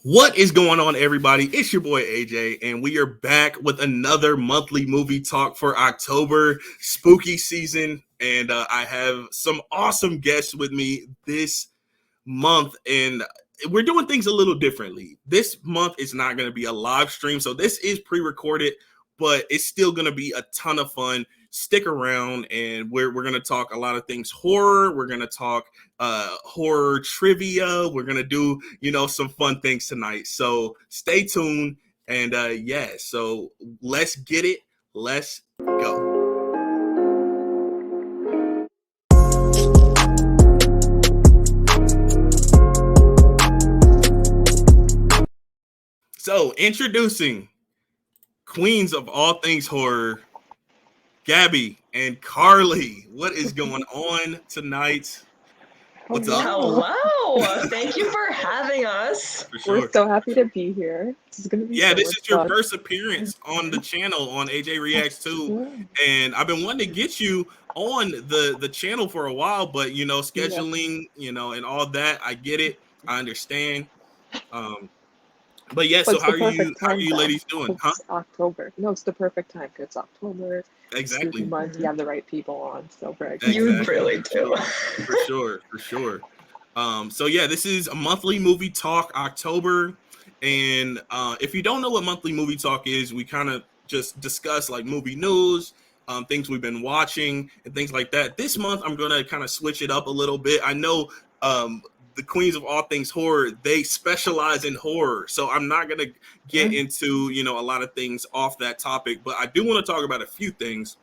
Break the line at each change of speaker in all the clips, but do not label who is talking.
What is going on, everybody? It's your boy AJ, and we are back with another monthly movie talk for October spooky season. And I have some awesome guests with me this month, and we're doing things a little differently. This month is not going to be a live stream, so this is pre-recorded, but it's still going to be a ton of fun. Stick around, and we're going to talk a lot of things horror. We're going to talk horror trivia. We're going to do, some fun things tonight. So stay tuned, and so let's get it. Let's go. So, introducing Queens of All Things Horror, Gabby and Carly. What is going on tonight? What's up?
Hello. Thank you for having us.
For sure.
We're so happy to be here. This is going to be
this is your first appearance on the channel on AJREACTS2. And I've been wanting to get you on the channel for a while, but, scheduling, and all that. I get it. I understand. But yeah, so how are you ladies doing?
It's October. No, it's the perfect time because it's October.
Exactly.
Month, you have the right people on, so very
excited. You really do.
For sure. So yeah, this is a monthly movie talk October, and if you don't know what monthly movie talk is, we kind of just discuss like movie news, things we've been watching, and things like that. This month, I'm gonna kind of switch it up a little bit. I know the Queens of All Things Horror, they specialize in horror, so I'm not gonna get into a lot of things off that topic, but I do want to talk about a few things.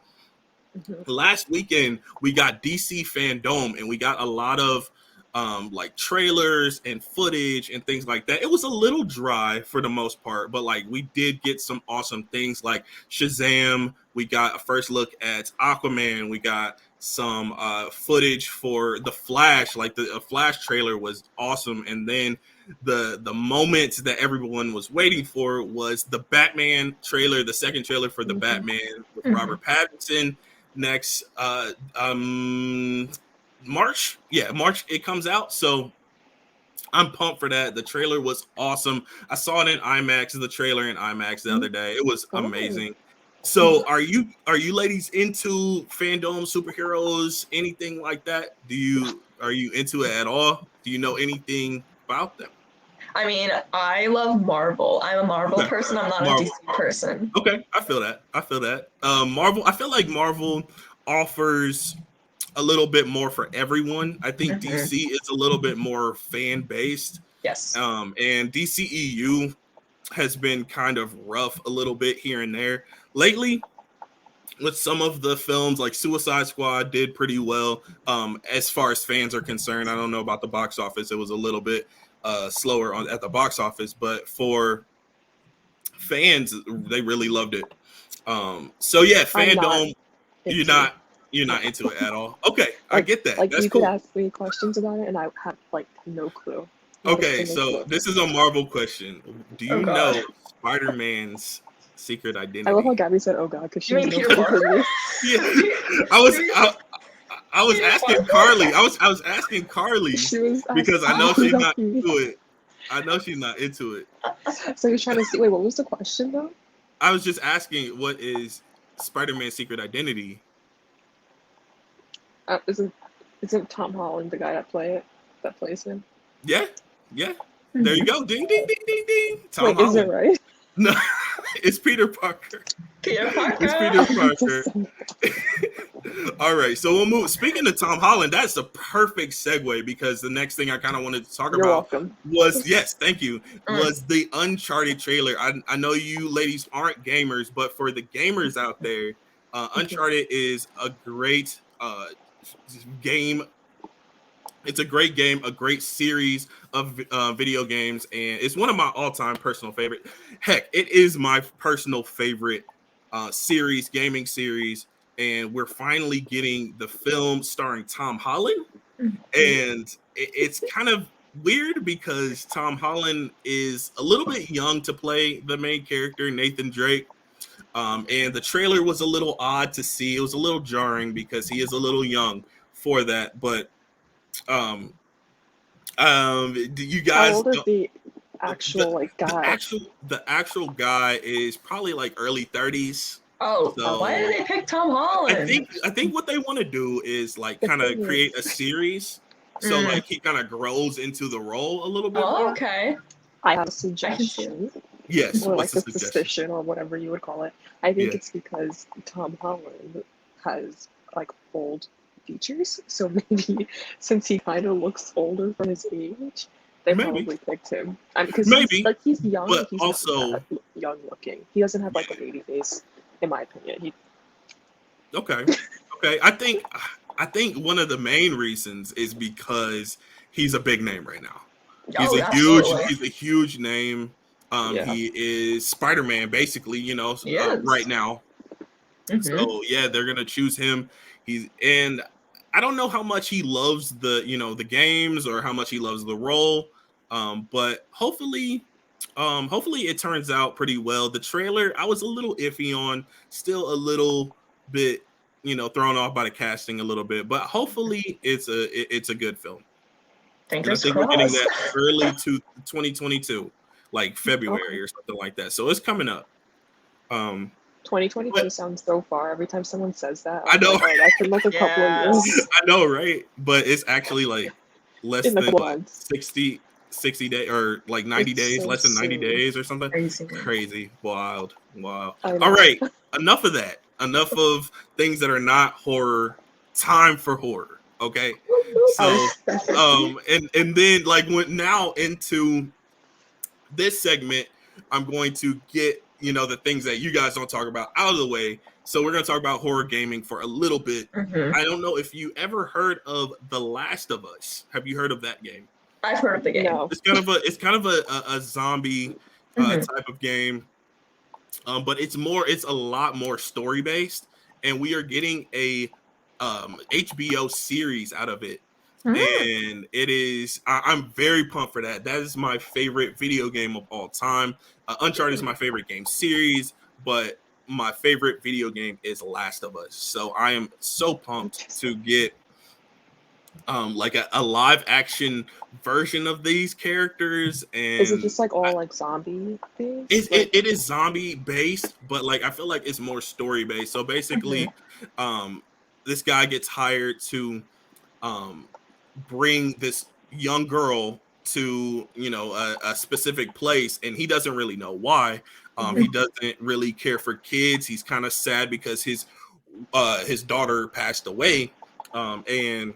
Last weekend we got DC Fandom, and we got a lot of like trailers and footage and things like that. It was a little dry for the most part, but like we did get some awesome things like Shazam. We got a first look at Aquaman. We got some footage for the Flash. Like the Flash trailer was awesome, and then the moment that everyone was waiting for was the Batman trailer, the second trailer for the Batman with Robert Pattinson. Next March it comes out, so I'm pumped for that. The trailer was awesome. I saw it in IMAX, the trailer in IMAX the other day. It was amazing. So are you ladies into fandom, superheroes, anything like that? Are you into it at all? Do you know anything about them?
I mean, I love Marvel. I'm a Marvel person. I'm not a DC person.
Okay, I feel that. Marvel, I feel like Marvel offers a little bit more for everyone. I think DC is a little bit more fan based.
Yes.
And DCEU has been kind of rough a little bit here and there lately. With some of the films, like Suicide Squad did pretty well as far as fans are concerned. I don't know about the box office. It was a little bit slower at the box office, but for fans, they really loved it. So yeah, fandom, you're not into it at all. Okay, I get that.
Like,
that's
you
cool.
could ask me questions about it, and I have like no clue.
Okay, so this is a Marvel question. Do you know Spider-Man's secret identity?
I love how Gabby said, "Oh God," because she was
Peter Parker.
Yeah, I was asking Carly. I was asking Carly because I know she's not into it. I know she's not into it.
So you're trying to see? Wait, what was the question though?
I was just asking, what is Spider-Man's secret identity?
Isn't Tom Holland the guy that plays him?
Yeah. There you go. Ding, ding, ding, ding, ding. Tom Holland.
Is it right?
No, it's Peter Parker. It's Peter Parker. All right, so we'll move. Speaking of Tom Holland, that's the perfect segue, because the next thing I kind of wanted to talk about was the Uncharted trailer. I know you ladies aren't gamers, but for the gamers out there, Uncharted is a great game. It's a great game, a great series of video games, and it's one of my all-time personal favorite. Heck, it is my personal favorite gaming series, and we're finally getting the film starring Tom Holland. And it's kind of weird because Tom Holland is a little bit young to play the main character, Nathan Drake. And the trailer was a little odd to see. It was a little jarring because he is a little young for that. But do you guys?
How old is the actual like guy?
The actual guy is probably like early 30s.
Oh,
So
why did they pick Tom Holland?
I think what they want to do is like
The
kind of
thing
create a
is-
series, so like he kind of grows into the role a little bit
Oh,
more.
okay.
I have a
I can see
suggestion,
Yes,
or
what's
like
the
a
suggestion?
suspicion, or whatever you would call it. I think
Yeah.
it's because Tom Holland has like old features, so maybe since he kind of looks older for his age, they
Maybe,
probably picked him. Because
maybe,
he's young,
but
but he's not
also
that young looking. He doesn't have like a baby face, in my opinion.
okay. I think one of the main reasons is because he's a big name right now.
Oh, absolutely.
He's a huge name.
Yeah.
He is Spider-Man basically,
He is.
right now.
Mhm.
So yeah, they're gonna choose him. And I don't know how much he loves the games or how much he loves the role. But hopefully it turns out pretty well. The trailer I was a little iffy on, still a little bit thrown off by the casting a little bit, but hopefully it's a good film. And I
Fingers
think we're getting
crossed.
that early to 2022, like February
Okay.
or something like that. So it's coming up. Um,
2022
but
sounds so far. Every time someone says that,
I
I'm
know,
like, oh, that's in like a couple of
Yes.
years.
I know, right? But it's actually like less
In a
than
couple
what
months.
60 days or like 90
It's
days,
so
less than 90
soon.
days or something.
Crazy.
Crazy, wild.
I
All
know.
right, enough of that. Enough of things that are not horror. Time for horror. Okay, so and then like went now into this segment, I'm going to get the things that you guys don't talk about out of the way. So we're going to talk about horror gaming for a little bit.
Mhm.
I don't know if you ever heard of The Last of Us. Have you heard of that game?
I've heard of the game.
No.
It's kind of a zombie
Mhm.
type of game, but it's a lot more story based, and we are getting a HBO series out of it. And it is I'm very pumped for that. That is my favorite video game of all time. Uncharted is my favorite game series, but my favorite video game is Last of Us. So I am so pumped to get like a live action version of these characters.
Is it
And
just like all like zombie things?
it is zombie based, but like I feel like it's more story based. So basically, this guy gets hired to um bring this young girl to a specific place, and he doesn't really know why. He doesn't really care for kids. He's kind of sad because his daughter passed away, and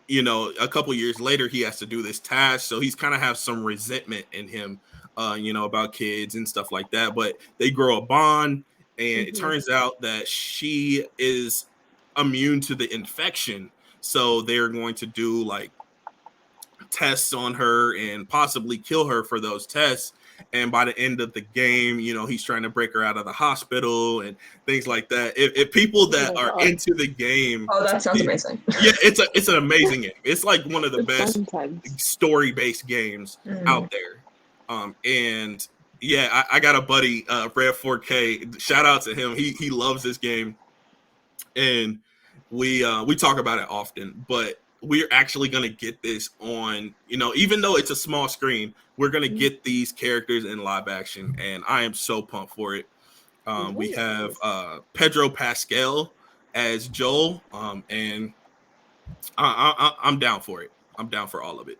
a couple years later he has to do this task, so he's kind of have some resentment in him about kids and stuff like that. But they grow a bond, and it turns out that she is immune to the infection, so they're going to do like tests on her and possibly kill her for those tests. And by the end of the game, he's trying to break her out of the hospital and things like that. If people that are into the game,
Oh, that sounds amazing.
Yeah, it's an amazing game. It's like one of the best
intense.
story-based games out there. And yeah, I got a buddy, Red 4K. Shout out to him. He loves this game, and we talk about it often. But we're actually gonna get this on, even though it's a small screen, we're gonna get these characters in live action, and I am so pumped for it. We have Pedro Pascal as Joel, and I'm down for it. I'm down for all of it.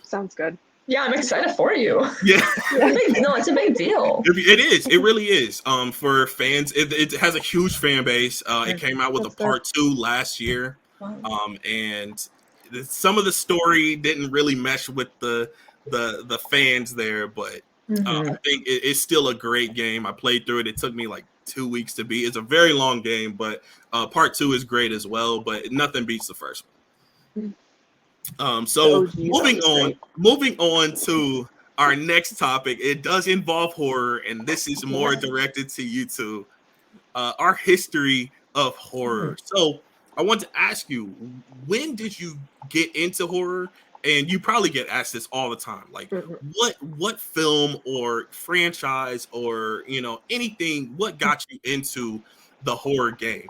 Sounds good.
Yeah, I'm excited for you.
Yeah,
no, it's a big deal.
It is. It really is. For fans, it has a huge fan base. It came out with a part 2 last year, and some of the story didn't really mesh with the fans there, but I think it's still a great game. I played through it. It took me like 2 weeks to beat. It's a very long game, but part 2 is great as well. But nothing beats the first one. So moving on to our next topic. It does involve horror, and this is more directed to you two. Our history of horror. So I want to ask you, when did you get into horror? And you probably get asked this all the time. Like, what film or franchise or anything? What got you into the horror game?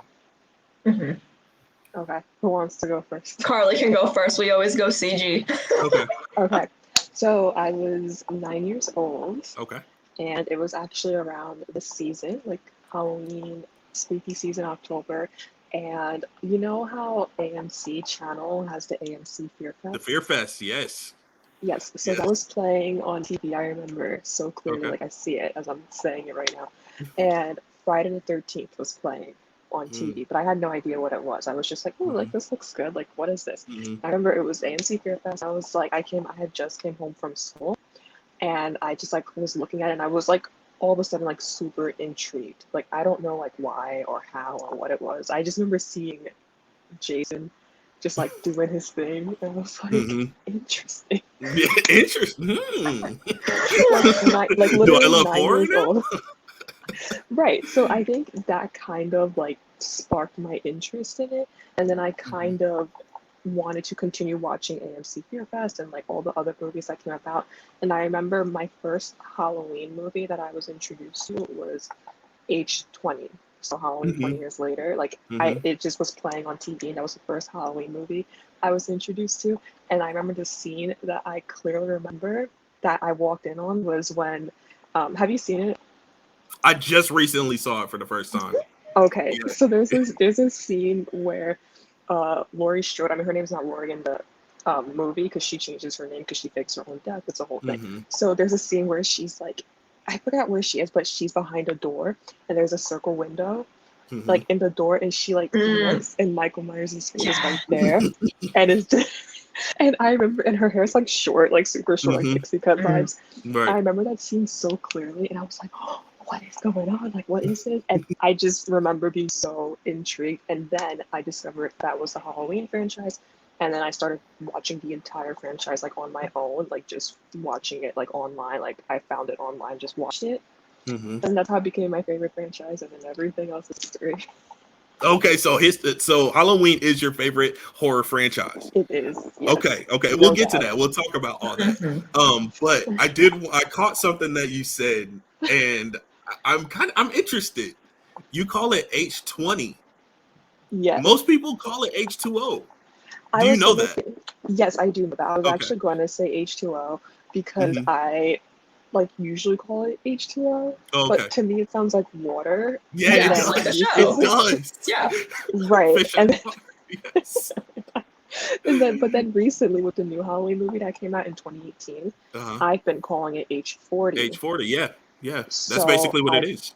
Okay, who wants to go first?
Carly can go first. We always go CG.
Okay.
Okay. So I was 9 years old,
Okay.
and it was actually around the season, like Halloween, spooky season, October. And you know how AMC channel has the AMC Fear
The
Fest?
Fear Fest, yes.
Yes, so that
Yes.
was playing on TV. I remember so clearly,
Okay.
like I see it as I'm saying it right now. And Friday the 13th was playing on
Mm,
TV, but I had no idea what it was. I was just like, oh, like
mhm,
this looks good. Like, what is this?
mhm,
I remember it was AMC Fear Fest. I was like, I had just came home from school, and I just like was looking at it, and I was like all of a sudden like super intrigued. Like I don't know like why or how or what it was. I just remember seeing Jason just like doing his thing, and I was like,
mhm.
interesting.
Yeah, interesting.
Like
Do I
literally
love
nine
horror
years
now?
old. Right. So I think that kind of like sparked my interest in it. And then I
Mhm,
kind of wanted to continue watching AMC Fear Fest and like all the other movies that came about. And I remember my first Halloween movie that I was introduced to was H20. So Halloween 20
mhm,
years later. Like
mhm.
it just was playing on TV, and that was the first Halloween movie I was introduced to. And I remember the scene that I clearly remember that I walked in on was when have you seen it?
I just recently saw it for the first time.
Okay,
Yeah.
so there's this scene where Laurie Strode, I mean her name's not Laurie in the movie because she changes her name because she fakes her own death. It's a whole thing.
Mhm,
So there's a scene where she's like, I forgot where she is, but she's behind a door and there's a circle window
mhm.
like in the door, and she like
Mm,
looks and Michael Myers' face is
yeah.
right there, and it's just, and I remember, and her hair's like short, like super short, like
Mhm.
pixie cut
Mm.
vibes. I
Right.
remember that scene so clearly, and I was like, oh, what is going on? Like, what is this? And I just remember being so intrigued. And then I discovered that was the Halloween franchise. And then I started watching the entire franchise like on my own, like just watching it like online. Like I found it online, just watched it.
Mhm.
And that's how it became my favorite franchise. And then everything else is history.
Okay, so Halloween is your favorite horror franchise.
It is, yes,
Okay, we'll
no
get to
doubt.
that. We'll talk about all that.
Mhm.
But I caught something that you said, and I'm interested. You call it H20.
Yes.
Most people call it H2O.
I
Do you
was
know
gonna
that?
say, yes, I do know that. I was
Okay.
actually going to say H2O because
Hmm.
I like usually call it H2O, but
Okay.
to me it sounds like water.
Yeah,
And
Yeah,
it
then
like the
does. It
show.
recently,
does.
Yeah.
right,
Fish out of water. Yes.
but then recently with the new Halloween movie that came out in 2018,
Uh-huh.
I've been calling it H40.
H40. Yeah. Yeah. That's
So
basically what it
I've
is.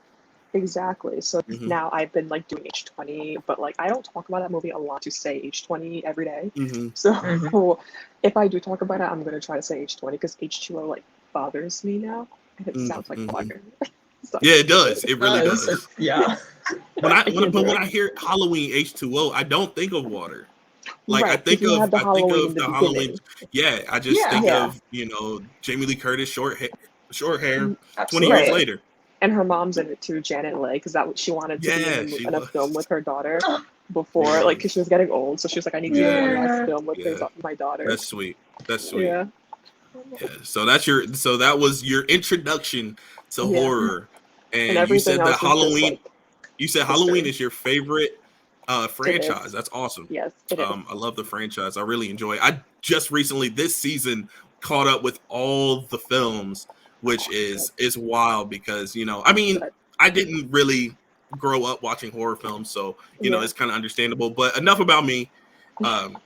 exactly. So
Hmm.
now I've been like doing H20, but like I don't talk about that movie a lot to say H20 every day.
Hmm.
Mhm.
So if I do talk about it, I'm gonna try to say H20 because H2O like bothers me now, and it sounds like
Hmm.
water. So I
Yeah, it
can't do
does.
it.
It really
Does.
does.
Yeah.
I can't do
When
it.
I hear Halloween H2O, I don't think of water. Like
Right, because you have the
I think
Halloween in
of
the
the Halloween.
beginning.
Yeah, I just
Yeah.
think
Yeah,
of, Jamie Lee Curtis, short hair, 20 years
right.
Absolutely.
later.
And her mom's in it too, Janet Leigh, because that she wanted to be in
Yeah, she
in a film
was.
with her daughter
She
before, like, because she
was.
was getting old, so she was like, I need to be in one
Yeah.
last
Yeah.
film with
Yeah.
my daughter.
That's sweet. That's sweet.
Yeah,
Yeah. So that was your introduction to
yeah,
horror.
and
And
everything else is just like
You said Halloween
history.
is your favorite
It
franchise.
is.
That's awesome.
Yes, it is.
I love the franchise. I really enjoy it. I just recently this season caught up with all the films, which
Good,
is wild because I mean,
good.
I didn't really grow up watching horror films, so
Yeah.
it's kind of understandable. But enough about me. Um,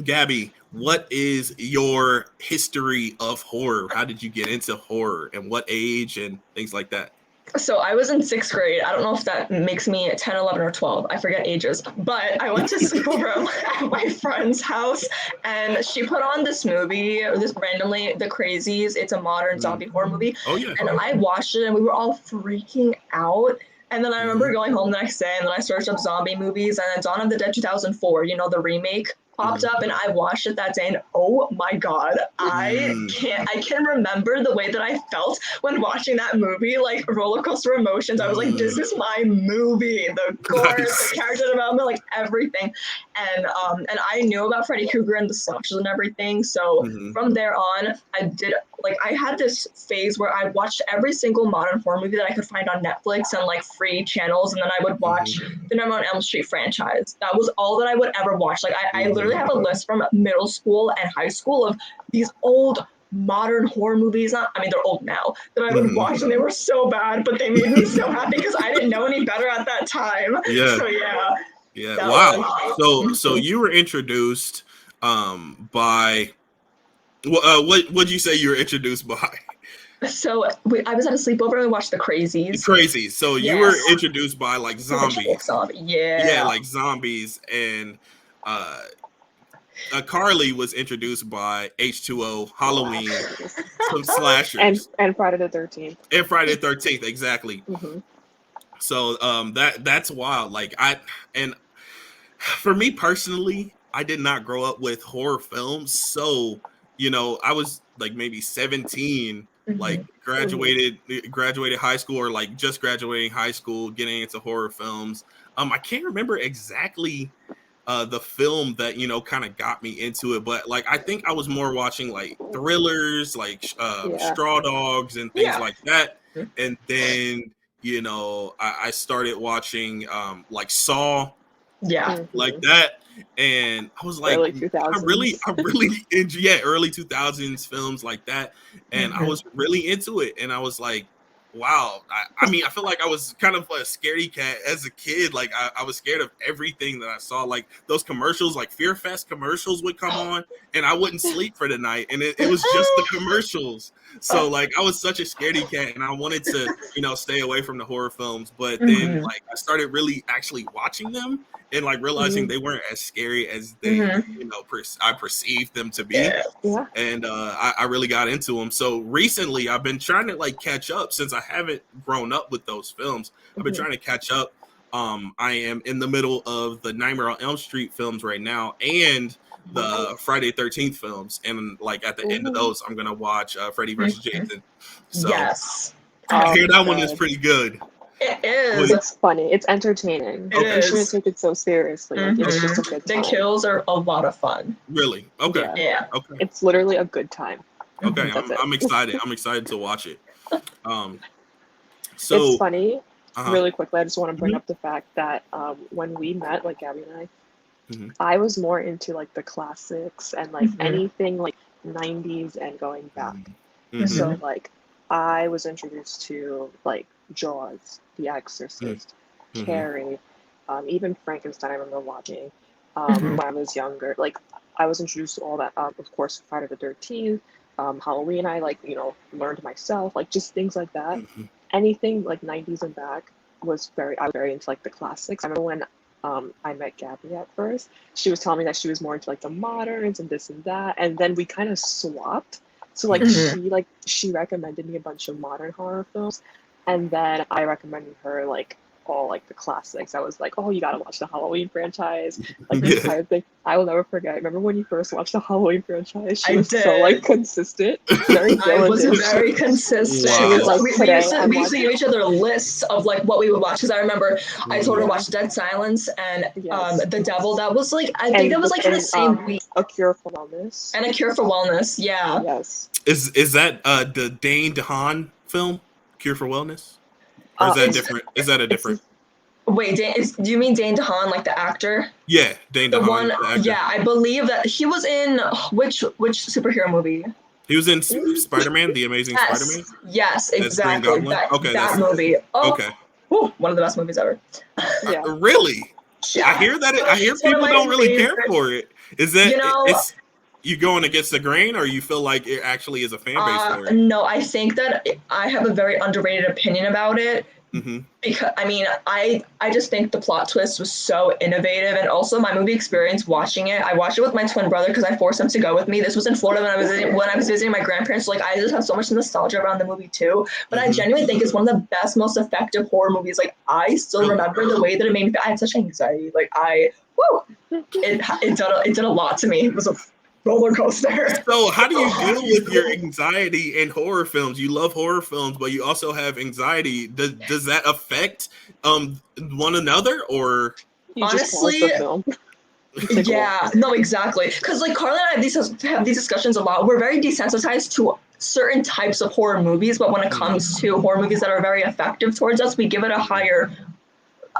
Gabby, what is your history of horror? How did you get into horror, and what age, and things like that?
So I was in sixth grade. I don't know if that makes me 10, 11, or 12. I forget ages. But I went to sleep over at my friend's house, and she put on this movie, this randomly, The Crazies. It's a modern
Mm.
zombie horror movie.
Oh yeah.
And I watched it, and we were all freaking out. And then I remember
Hmm.
going home the next day, and then I searched up zombie movies, and then Dawn of the Dead 2004, the remake, popped
Hmm.
up, and I watched it that day, and oh my god,
Mm.
I can remember the way that I felt when watching that movie, like roller coaster emotions. I was like, this
Mm.
is my movie. The gore, the
Nice.
character development, like everything. And I knew about Freddy Krueger and the slashers and everything. So
Hmm.
from there on, I had this phase where I watched every single modern horror movie that I could find on Netflix and like free channels, and then I would watch
Hmm.
the Nightmare on Elm Street franchise. That was all that I would ever watch. Like I
Hmm.
literally have a list from middle school and high school of these old modern horror movies. I mean, they're old now, that I would watch, and they were so bad, but they made me so happy because I didn't know any better at that time.
Yeah.
So yeah.
Yeah.
That
Wow.
was-
So you were introduced by what'd you say you were introduced by?
So I was at a sleepover and we watched The Crazies.
Crazy. So you were introduced by like zombies.
Zombie.
Yeah, like zombies, and Carly was introduced by H2O, Halloween, some slashers,
and Friday the 13th.
And Friday the 13th, exactly.
Mm-hmm.
So that's wild. Like for me personally, I did not grow up with horror films, so I was like maybe 17, like graduated high school, or like just graduating high school, getting into horror films. I can't remember exactly the film that kind of got me into it, but like I think I was more watching like thrillers, like Straw Dogs and things like that, and then I started watching like Saw, like that. And I was like,
early 2000s.
I really enjoy early 2000s films like that. And I was really into it. And I was like, wow. I mean, I feel like I was kind of a scaredy cat as a kid. Like I was scared of everything that I saw. Like those commercials, like Fear Fest commercials would come on, and I wouldn't sleep for the night. And it was just the commercials. So like I was such a scaredy cat, and I wanted to, stay away from the horror films. But then like I started really actually watching them and like realizing they weren't as scary as they, I perceived them to be.
Yeah.
And I really got into them. So recently I've been trying to like catch up, since I haven't grown up with those films. I've been trying to catch up. I am in the middle of the Nightmare on Elm Street films right now, and the Friday the 13th films. And like at the end of those, I'm going to watch Freddy vs. Jason. So I hear that one is pretty good.
It is.
It's funny. It's entertaining. You shouldn't take it so seriously. Like, it's just a good time.
The kills are a lot of fun.
Really? Okay.
Yeah.
Okay.
It's literally a good time.
Okay. I'm excited. I'm excited to watch it. So
it's funny. Really quickly, I just want to bring up the fact that when we met, like Gabby and I was more into like the classics and like anything like 90s and going back. So like I was introduced to like Jaws, The Exorcist, Carrie, even Frankenstein. I remember watching when I was younger. Like I was introduced to all that. Of course, Friday the 13th, Halloween. I like learned myself, like just things like that. Anything like 90s and back I was very into like the classics. I remember when I met Gabby at first, she was telling me that she was more into like the moderns and this and that, and then we kind of swapped. So like she recommended me a bunch of modern horror films, and then I recommended her like all like the classics. I was like, oh, you gotta watch the Halloween franchise, like this entire thing. I will never forget. Remember when you first watched the Halloween franchise? She was so like consistent, very diligent.
I was very consistent.
Wow.
She was like, we used to give each other lists of like what we would watch. Because I remember I told her to watch Dead Silence and The Devil. That was like I think that was like in the same week.
A Cure for Wellness.
And A Cure for Wellness. Yeah.
Yes.
Is that the Dane DeHaan film, Cure for Wellness? Or is that different? Is that a different?
Wait, do you mean Dane DeHaan, like the actor?
Yeah, Dane DeHaan.
The one,
the actor.
yeah, I believe that he was in which superhero movie?
He was in Spider-Man, The Amazing Spider-Man.
Yes, exactly. That movie. Oh,
okay.
Whew, one of the best movies ever.
Really?
Yeah.
I hear that. I hear people don't really care for it. Is that you going against the grain, or you feel like it actually is a fan base for it?
No, I think that I have a very underrated opinion about it. Because I mean, I just think the plot twist was so innovative, and also my movie experience watching it. I watched it with my twin brother because I forced him to go with me. This was in Florida when I was visiting my grandparents. So like I just have so much nostalgia around the movie too. But I genuinely think it's one of the best, most effective horror movies. Like I still remember the way that it made me feel. I had such anxiety. Like it did a lot to me. It was a roller coaster.
So how do you deal with your anxiety in horror films? You love horror films, but you also have anxiety. Does that affect one another, or
honestly? Yeah, no, exactly. Because like Carla and I have these discussions a lot. We're very desensitized to certain types of horror movies, but when it comes to horror movies that are very effective towards us, we give it a higher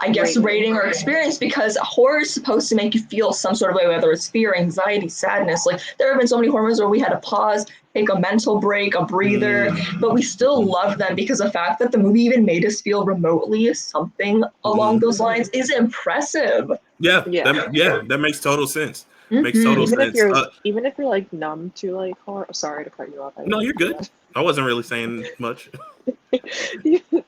I guess, rating or experience, because horror is supposed to make you feel some sort of way, whether it's fear, anxiety, sadness. Like, there have been so many horror movies where we had to pause, take a mental break, a breather, but we still love them because the fact that the movie even made us feel remotely something along those lines is impressive.
Yeah, that makes total sense. Makes
Mm-hmm.
total
Even if
sense.
you're even if you're like numb to like horror. Sorry to cut you off.
No, you're good. I wasn't really saying much.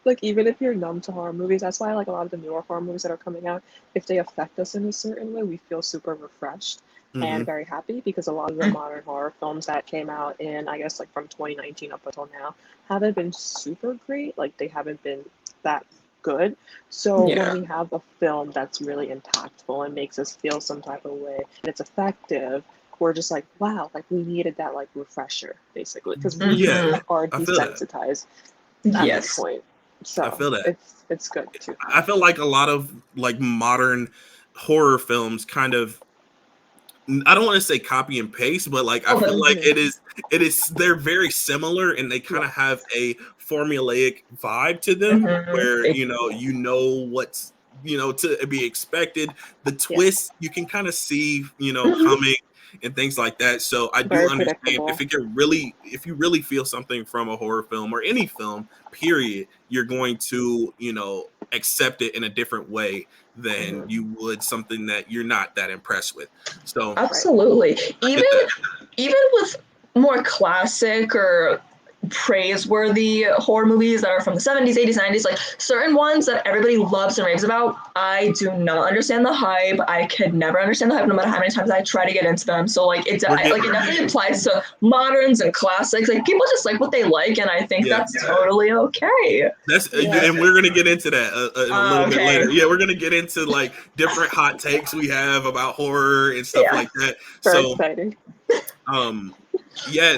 Like, even if you're numb to horror movies, that's why like a lot of the newer horror movies that are coming out, if they affect us in a certain way, we feel super refreshed and very happy, because a lot of the modern horror films that came out in, I guess, like from 2019 up until now haven't been super great. Like, they haven't been that good. So when we have a film that's really impactful and makes us feel some type of way and it's effective, we're just like, wow, like we needed that like refresher, basically, because we are desensitized at this point. So
I feel that.
It's good too.
I feel like a lot of like modern horror films kind of, I don't want to say copy and paste, but like I feel like it is they're very similar, and they kind of have a formulaic vibe to them where you know what's to be expected. The twist you can kind of see coming and things like that. So I do understand if you really feel something from a horror film or any film, period, you're going to accept it in a different way than you would something that you're not that impressed with. So
absolutely, even with more classic or praiseworthy horror movies that are from the 70s, 80s, 90s, like certain ones that everybody loves and raves about, I do not understand the hype. I could never understand the hype, no matter how many times I try to get into them. So like it definitely applies to moderns and classics. Like, people just like what they like, and I think that's totally okay.
That's and we're gonna get into that in a little bit later. Yeah, we're gonna get into like different hot takes we have about horror and stuff like that.
Very exciting.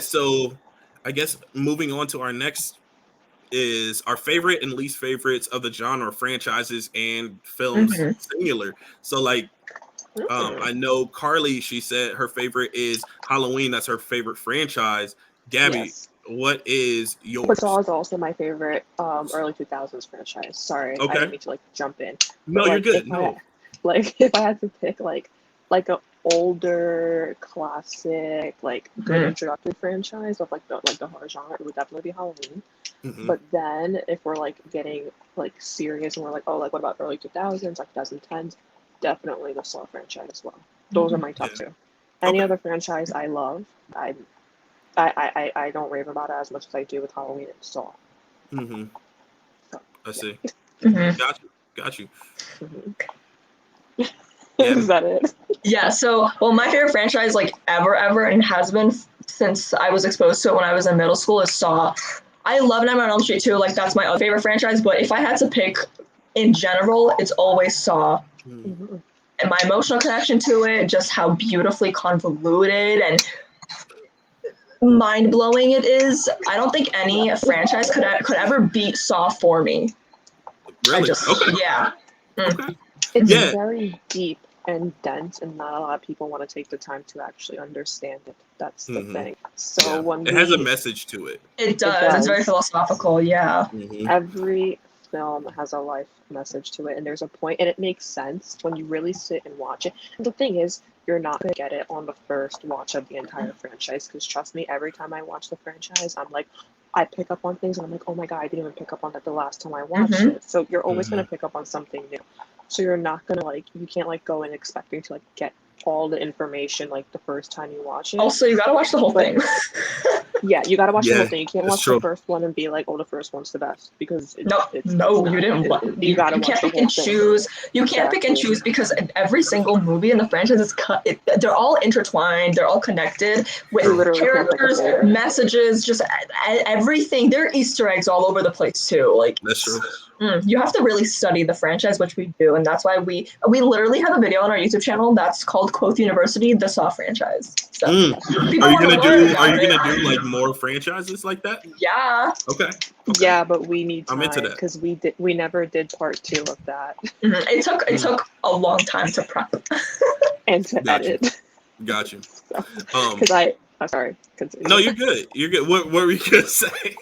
So I guess moving on to our next is our favorite and least favorites of the genre, franchises and films singular. So like I know Carly, she said her favorite is Halloween. That's her favorite franchise. Gabby, what is yours?
But Saw is also my favorite early 2000s franchise. Sorry, I didn't mean to like jump in.
No,
but,
you're good.
If I had to pick like a older classic, like good introductory franchise of like the horror genre, it would definitely be Halloween. But then if we're like getting like serious and we're like, oh, like what about early 2000s, like 2010s, definitely the Saw franchise as well. Those are my top two. Any other franchise I love, I don't rave about it as much as I do with Halloween and Saw.
So, I see. Got you.
Is that it?
Yeah, so, well, my favorite franchise, like, ever, and has been since I was exposed to it when I was in middle school, is Saw. I love Nightmare on Elm Street too, like, that's my other favorite franchise, but if I had to pick in general, it's always Saw. And my emotional connection to it, just how beautifully convoluted and mind-blowing it is. I don't think any franchise could ever beat Saw for me.
Really?
It's very deep and dense, and not a lot of people want to take the time to actually understand it. That's the thing. So when
it has a message to it.
It does. It's very philosophical.
Every film has a life message to it, and there's a point, and it makes sense when you really sit and watch it. And the thing is, you're not going to get it on the first watch of the entire franchise, because trust me, every time I watch the franchise, I'm like, I pick up on things and I'm like, oh my god, I didn't even pick up on that the last time I watched it. So you're always going to pick up on something new. So you're not going to you can't go in expecting to get all the information the first time you watch it.
Also, you got to watch the whole thing.
Yeah, you got to watch the whole thing. You can't watch the first one and be like, oh, the first one's the best, because
you didn't. You got to watch the whole thing. You can't pick and choose, because every single movie in the franchise is they're all intertwined. They're all connected with characters, messages, just everything. There are Easter eggs all over the place too.
That's true.
You have to really study the franchise, which we do, and that's why we literally have a video on our YouTube channel that's called Quoth University, the Saw franchise. So
are you gonna do more franchises like that?
Yeah.
Okay.
Yeah, but we need time,
I'm into that,
because we never did part 2 of that.
It took a long time to prep
and to edit.
Got you.
Because I'm sorry.
No, you're good. You're good. What were you gonna say?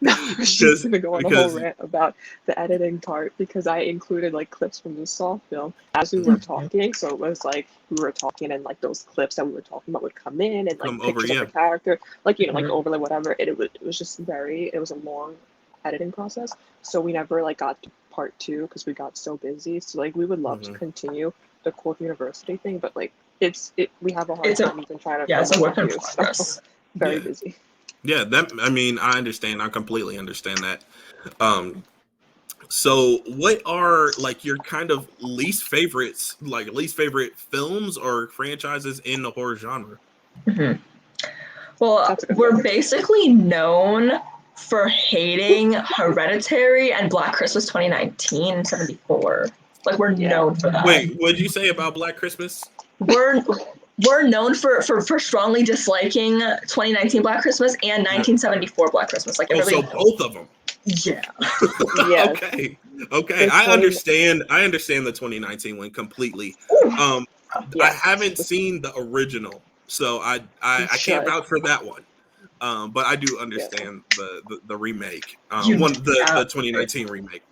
I was just gonna go on a whole
because
rant about the editing part because I included like clips from the Saw film as we were talking. So it was like we were talking and like those clips that we were talking about would come in and like
come over,
pictures of
yeah.
the character, like like overlay whatever. And it was just it was a long editing process. So we never like got to part 2 because we got so busy. So like we would love to continue the Cork University thing, but like we have a hard time even trying to
it's a work in
review,
progress.
so very busy.
Yeah, I mean, I understand. I completely understand that. So what are like your kind of least favorite films or franchises in the horror genre?
Well, we're basically known for hating Hereditary and Black Christmas 2019 74. Like we're known for that.
Wait, what did you say about Black Christmas?
We're known for strongly disliking 2019 Black Christmas and 1974 Black Christmas. Like
so both of them.
Yeah.
Okay. I understand the 2019 one completely. I haven't seen the original, so I can't vouch for that one. But I do understand the remake. The 2019 remake.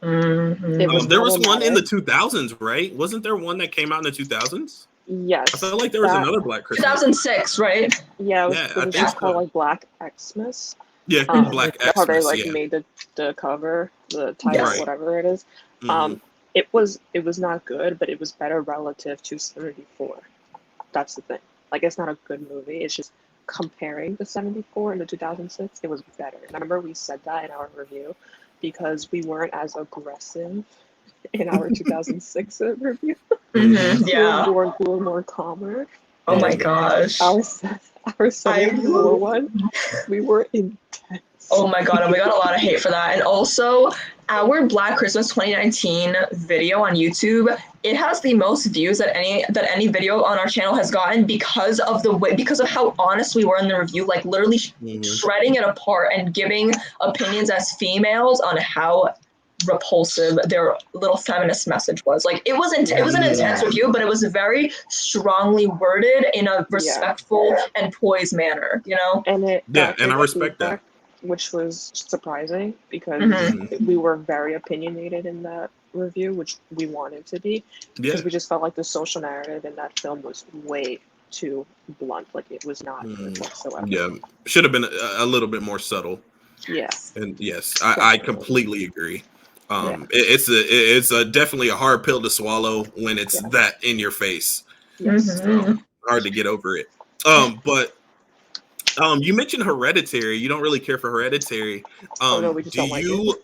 There was one in the 2000s, right? Wasn't there one that came out in the 2000s?
Yes.
I felt like there was another Black Christmas.
2006, right?
Yeah, it was just called like Black Xmas.
Yeah, Black Xmas.
How they like made the cover, the title, whatever it is. It was not good, but it was better relative to 74. That's the thing. Like it's not a good movie. It's just comparing the 74 and the 2006. It was better. And I remember we said that in our review because we weren't as aggressive in our 2006 review.
Yeah.
We were more calmer.
Oh my gosh.
Our 74 one, we were intense.
Oh my god, and we got a lot of hate for that. And also, our Black Christmas 2019 video on YouTube, it has the most views that any video on our channel has gotten because of how honest we were in the review, like literally shredding it apart and giving opinions as females on how repulsive their little feminist message was. Like it was an intense review, but it was very strongly worded in a respectful and poised manner, you know?
And
I respect that.
Which was surprising because we were very opinionated in that review, which we wanted to be, because we just felt like the social narrative in that film was way too blunt. Like it was not whatsoever.
Yeah, should have been a little bit more subtle.
Yeah.
And yes, I completely agree. It's definitely a hard pill to swallow when it's that in your face. Hard to get over it. But you mentioned Hereditary. You don't really care for Hereditary.
No, we just don't like it.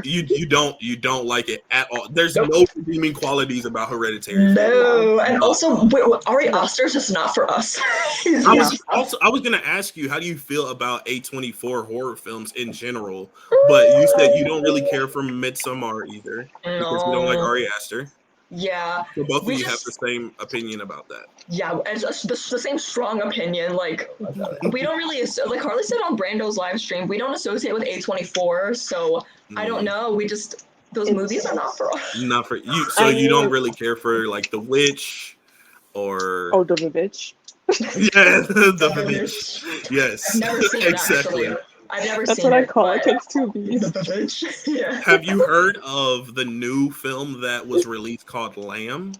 You don't like it at all. There's no redeeming qualities about Hereditary.
No, and also Ari Aster's just not for us.
I was gonna ask you, how do you feel about A24 horror films in general? But you said you don't really care for Midsommar either because you don't like Ari Aster.
Yeah.
So both of you have the same opinion about that.
Yeah, and the same strong opinion. Like, we don't really, like Harley said on Brando's live stream, we don't associate with A24, so I don't know. Those movies are not for us.
Not for you. So you don't really care for, like, The Witch or...
Oh, The Witch?
Yeah, The Witch. Yes.
I've never seen it, actually. I've never
That's
seen
what
it.
I call it. It's two B's.
Yeah.
Have you heard of the new film that was released called Lamb?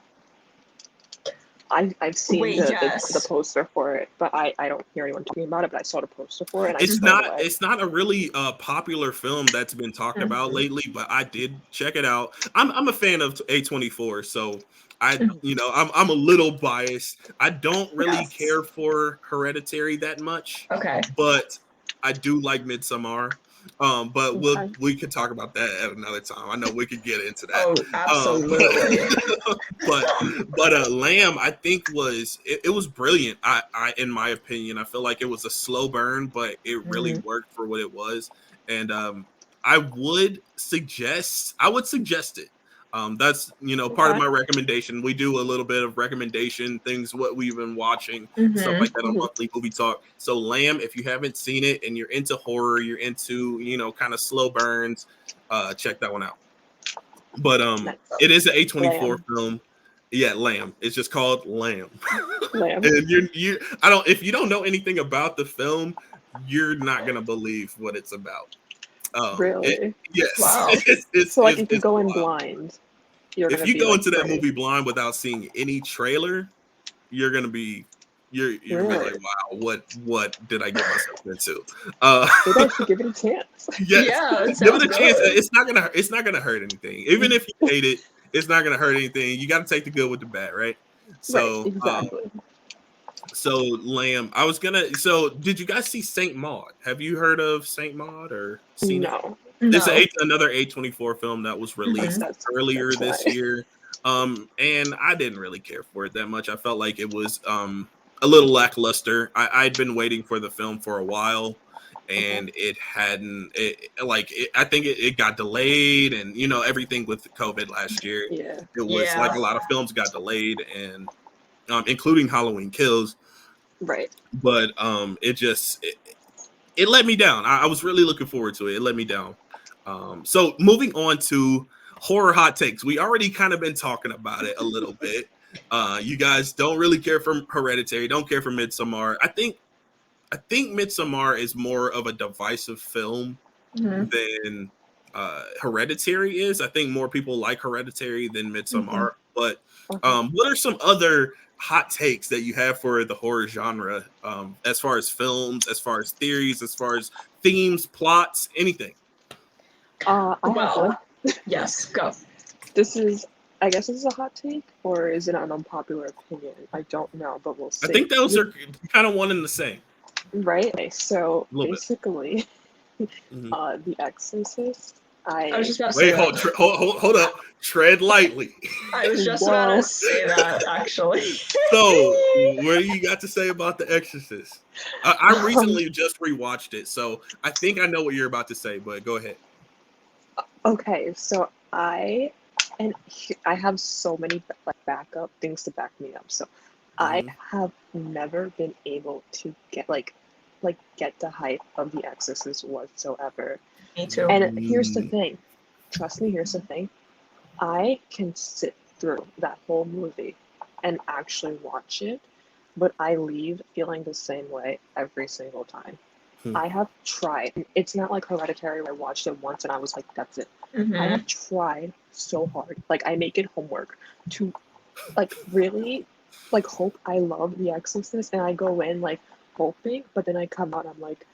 I've seen the poster for it, but I don't hear anyone talking about it. But I saw the poster for it. And
it's not a really popular film that's been talked about lately, but I did check it out. I'm a fan of A24, so I'm a little biased. I don't really care for Hereditary that much.
Okay,
but I do like Midsommar. But we could talk about that at another time. I know we could get into that.
Oh, absolutely.
But Lamb, I think it was brilliant. I in my opinion, I feel like it was a slow burn, but it really worked for what it was. And I would suggest it. That's part of my recommendation. We do a little bit of recommendation things, what we've been watching, stuff like that on Monthly Movie Talk. So Lamb, if you haven't seen it and you're into horror, you're into kind of slow burns, check that one out. But it is an A24 film. Yeah, Lamb. It's just called Lamb.
Lamb.
And if you don't know anything about the film, you're not gonna believe what it's about.
Really?
Yes.
Wow.
So like if you
It's
go in
wild.
blind, you're
If
gonna
you
be
go
like
into that
brave.
movie blind without seeing any trailer, you're gonna be you're gonna be
Really?
like, wow, what did I get myself into?
Maybe I should give it a chance.
Yes,
Yeah, it
give it
sounds
a chance.
good.
It's not gonna hurt anything. Even if you hate it, it's not gonna hurt anything. You got to take the good with the bad, right?
Right,
So,
exactly.
so Lamb, I was gonna. So, did you guys see Saint Maud? Have you heard of Saint Maud or seen it?
No.
It's
No.
another A24 film that was released earlier
That's
this
why.
year. And I didn't really care for it that much. I felt like it was a little lackluster. I'd been waiting for the film for a while, and it hadn't. I think it got delayed, and everything with COVID last year.
Yeah.
It was like
Yeah.
a lot of films got delayed, and including Halloween Kills.
Right.
But it let me down. I was really looking forward to it. It let me down. So moving on to horror hot takes. We already kind of been talking about it a little bit. You guys don't really care for Hereditary, don't care for Midsommar. I think Midsommar is more of a divisive film
Mhm.
than Hereditary is. I think more people like Hereditary than Midsommar. But
Okay.
what are some other hot takes that you have for the horror genre, as far as films, as far as theories, as far as themes, plots, anything?
I have
Well,
one.
yes, go.
I guess this is a hot take, or is it an unpopular opinion? I don't know, but we'll
I
see.
think those are kind of one and the same.
Right? Okay, so
A little bit.
basically,
Mhm.
The Exorcist.
I was just about to
Wait,
say that.
hold up. Tread lightly.
I was just about to say that, actually.
So, what do you got to say about The Exorcist? I recently just rewatched it, so I think I know what you're about to say, but go ahead.
Okay, so I have so many like backup things to back me up. So I
Mhm.
have never been able to get the hype of The Exorcist whatsoever.
Me too.
And here's the
Mm.
thing. Trust me, here's the thing. I can sit through that whole movie and actually watch it, but I leave feeling the same way every single time.
Hmm.
I have tried. It's not like Hereditary where I watched it once and I was like, that's it. I
Mhm.
have tried so hard. Like I make it homework to like really like hope I love The Exorcist and I go in like hoping, but then I come out I'm like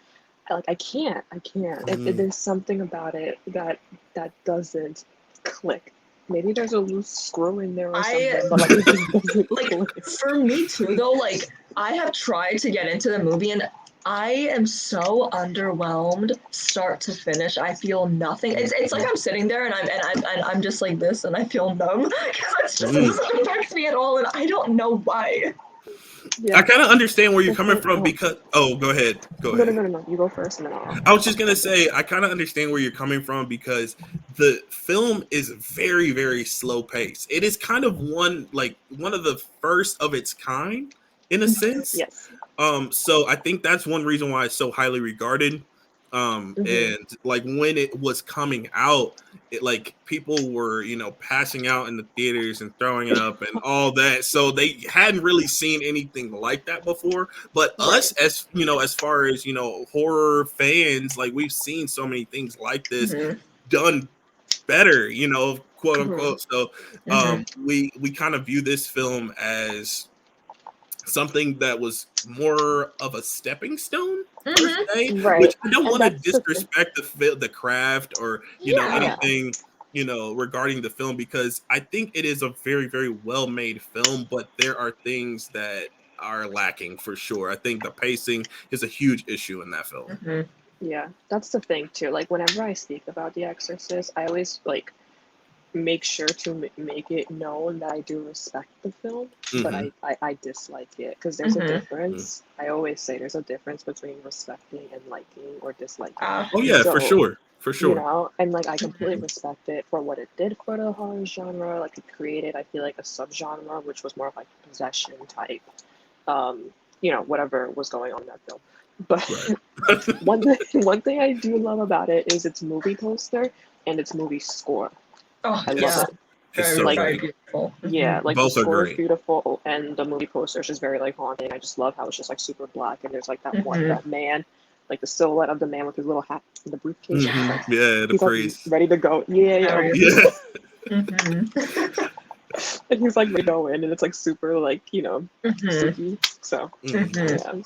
I can't. There's something about it that doesn't click. Maybe there's a loose screw in there or something, but like it just doesn't
Like,
click.
for me too, though, like, I have tried to get into the movie and I am so underwhelmed start to finish. I feel nothing. It's like I'm sitting there and I'm just like this and I feel numb because it doesn't affect me at all and I don't know why.
Yeah.
I kind of understand where you're
The
coming
thing-
from because go ahead.
No. You go first and then I'll.
I was just gonna say I kind of understand where you're coming from because the film is very, very slow paced. It is kind of one of the first of its kind in a sense.
Yes.
So I think that's one reason why it's so highly regarded.
Mhm.
And like when it was coming out, it like people were, passing out in the theaters and throwing it up and all that. So they hadn't really seen anything like that before. But us,
Right.
as far as horror fans, like we've seen so many things like this
Mhm.
done better, quote
Mhm.
unquote. So
Mhm.
we kind of view this film as something that was more of a stepping stone per
Mhm.
se, which
Right.
I don't
And
want to
that's the thing.
disrespect the craft or
Yeah.
anything regarding the film because I think it is a very, very well made film, but there are things that are lacking for sure. I think the pacing is a huge issue in that film.
Mhm.
Yeah, that's the thing too. Like whenever I speak about The Exorcist, I always like make sure to make it known that I do respect the film, but
Hmm.
I dislike it because there's a
Mhm.
difference. I always say there's a difference between respecting and liking or disliking.
Oh yeah, for
So,
sure, for sure.
and like I completely respect it for what it did for the horror genre. Like it created, I feel like a subgenre which was more of like possession type, um, whatever was going on in that film. But
Right.
one thing I do love about it is its movie poster and its movie score.
Oh,
I love
yeah.
it.
It's
Very,
so
Like
very
great.
beautiful.
yeah, like the
Both are
score is
great.
beautiful and the movie poster is just very like haunting. I just love how it's just like super black and there's like that
Mhm.
man like the silhouette of the man with his little hat and the briefcase.
Mhm.
Like,
Yeah, the
he's like
priest.
ready to go. Yeah.
Yeah.
Mhm.
And he's like ready to go in, and it's like super like
Mhm.
sticky. So
Mhm.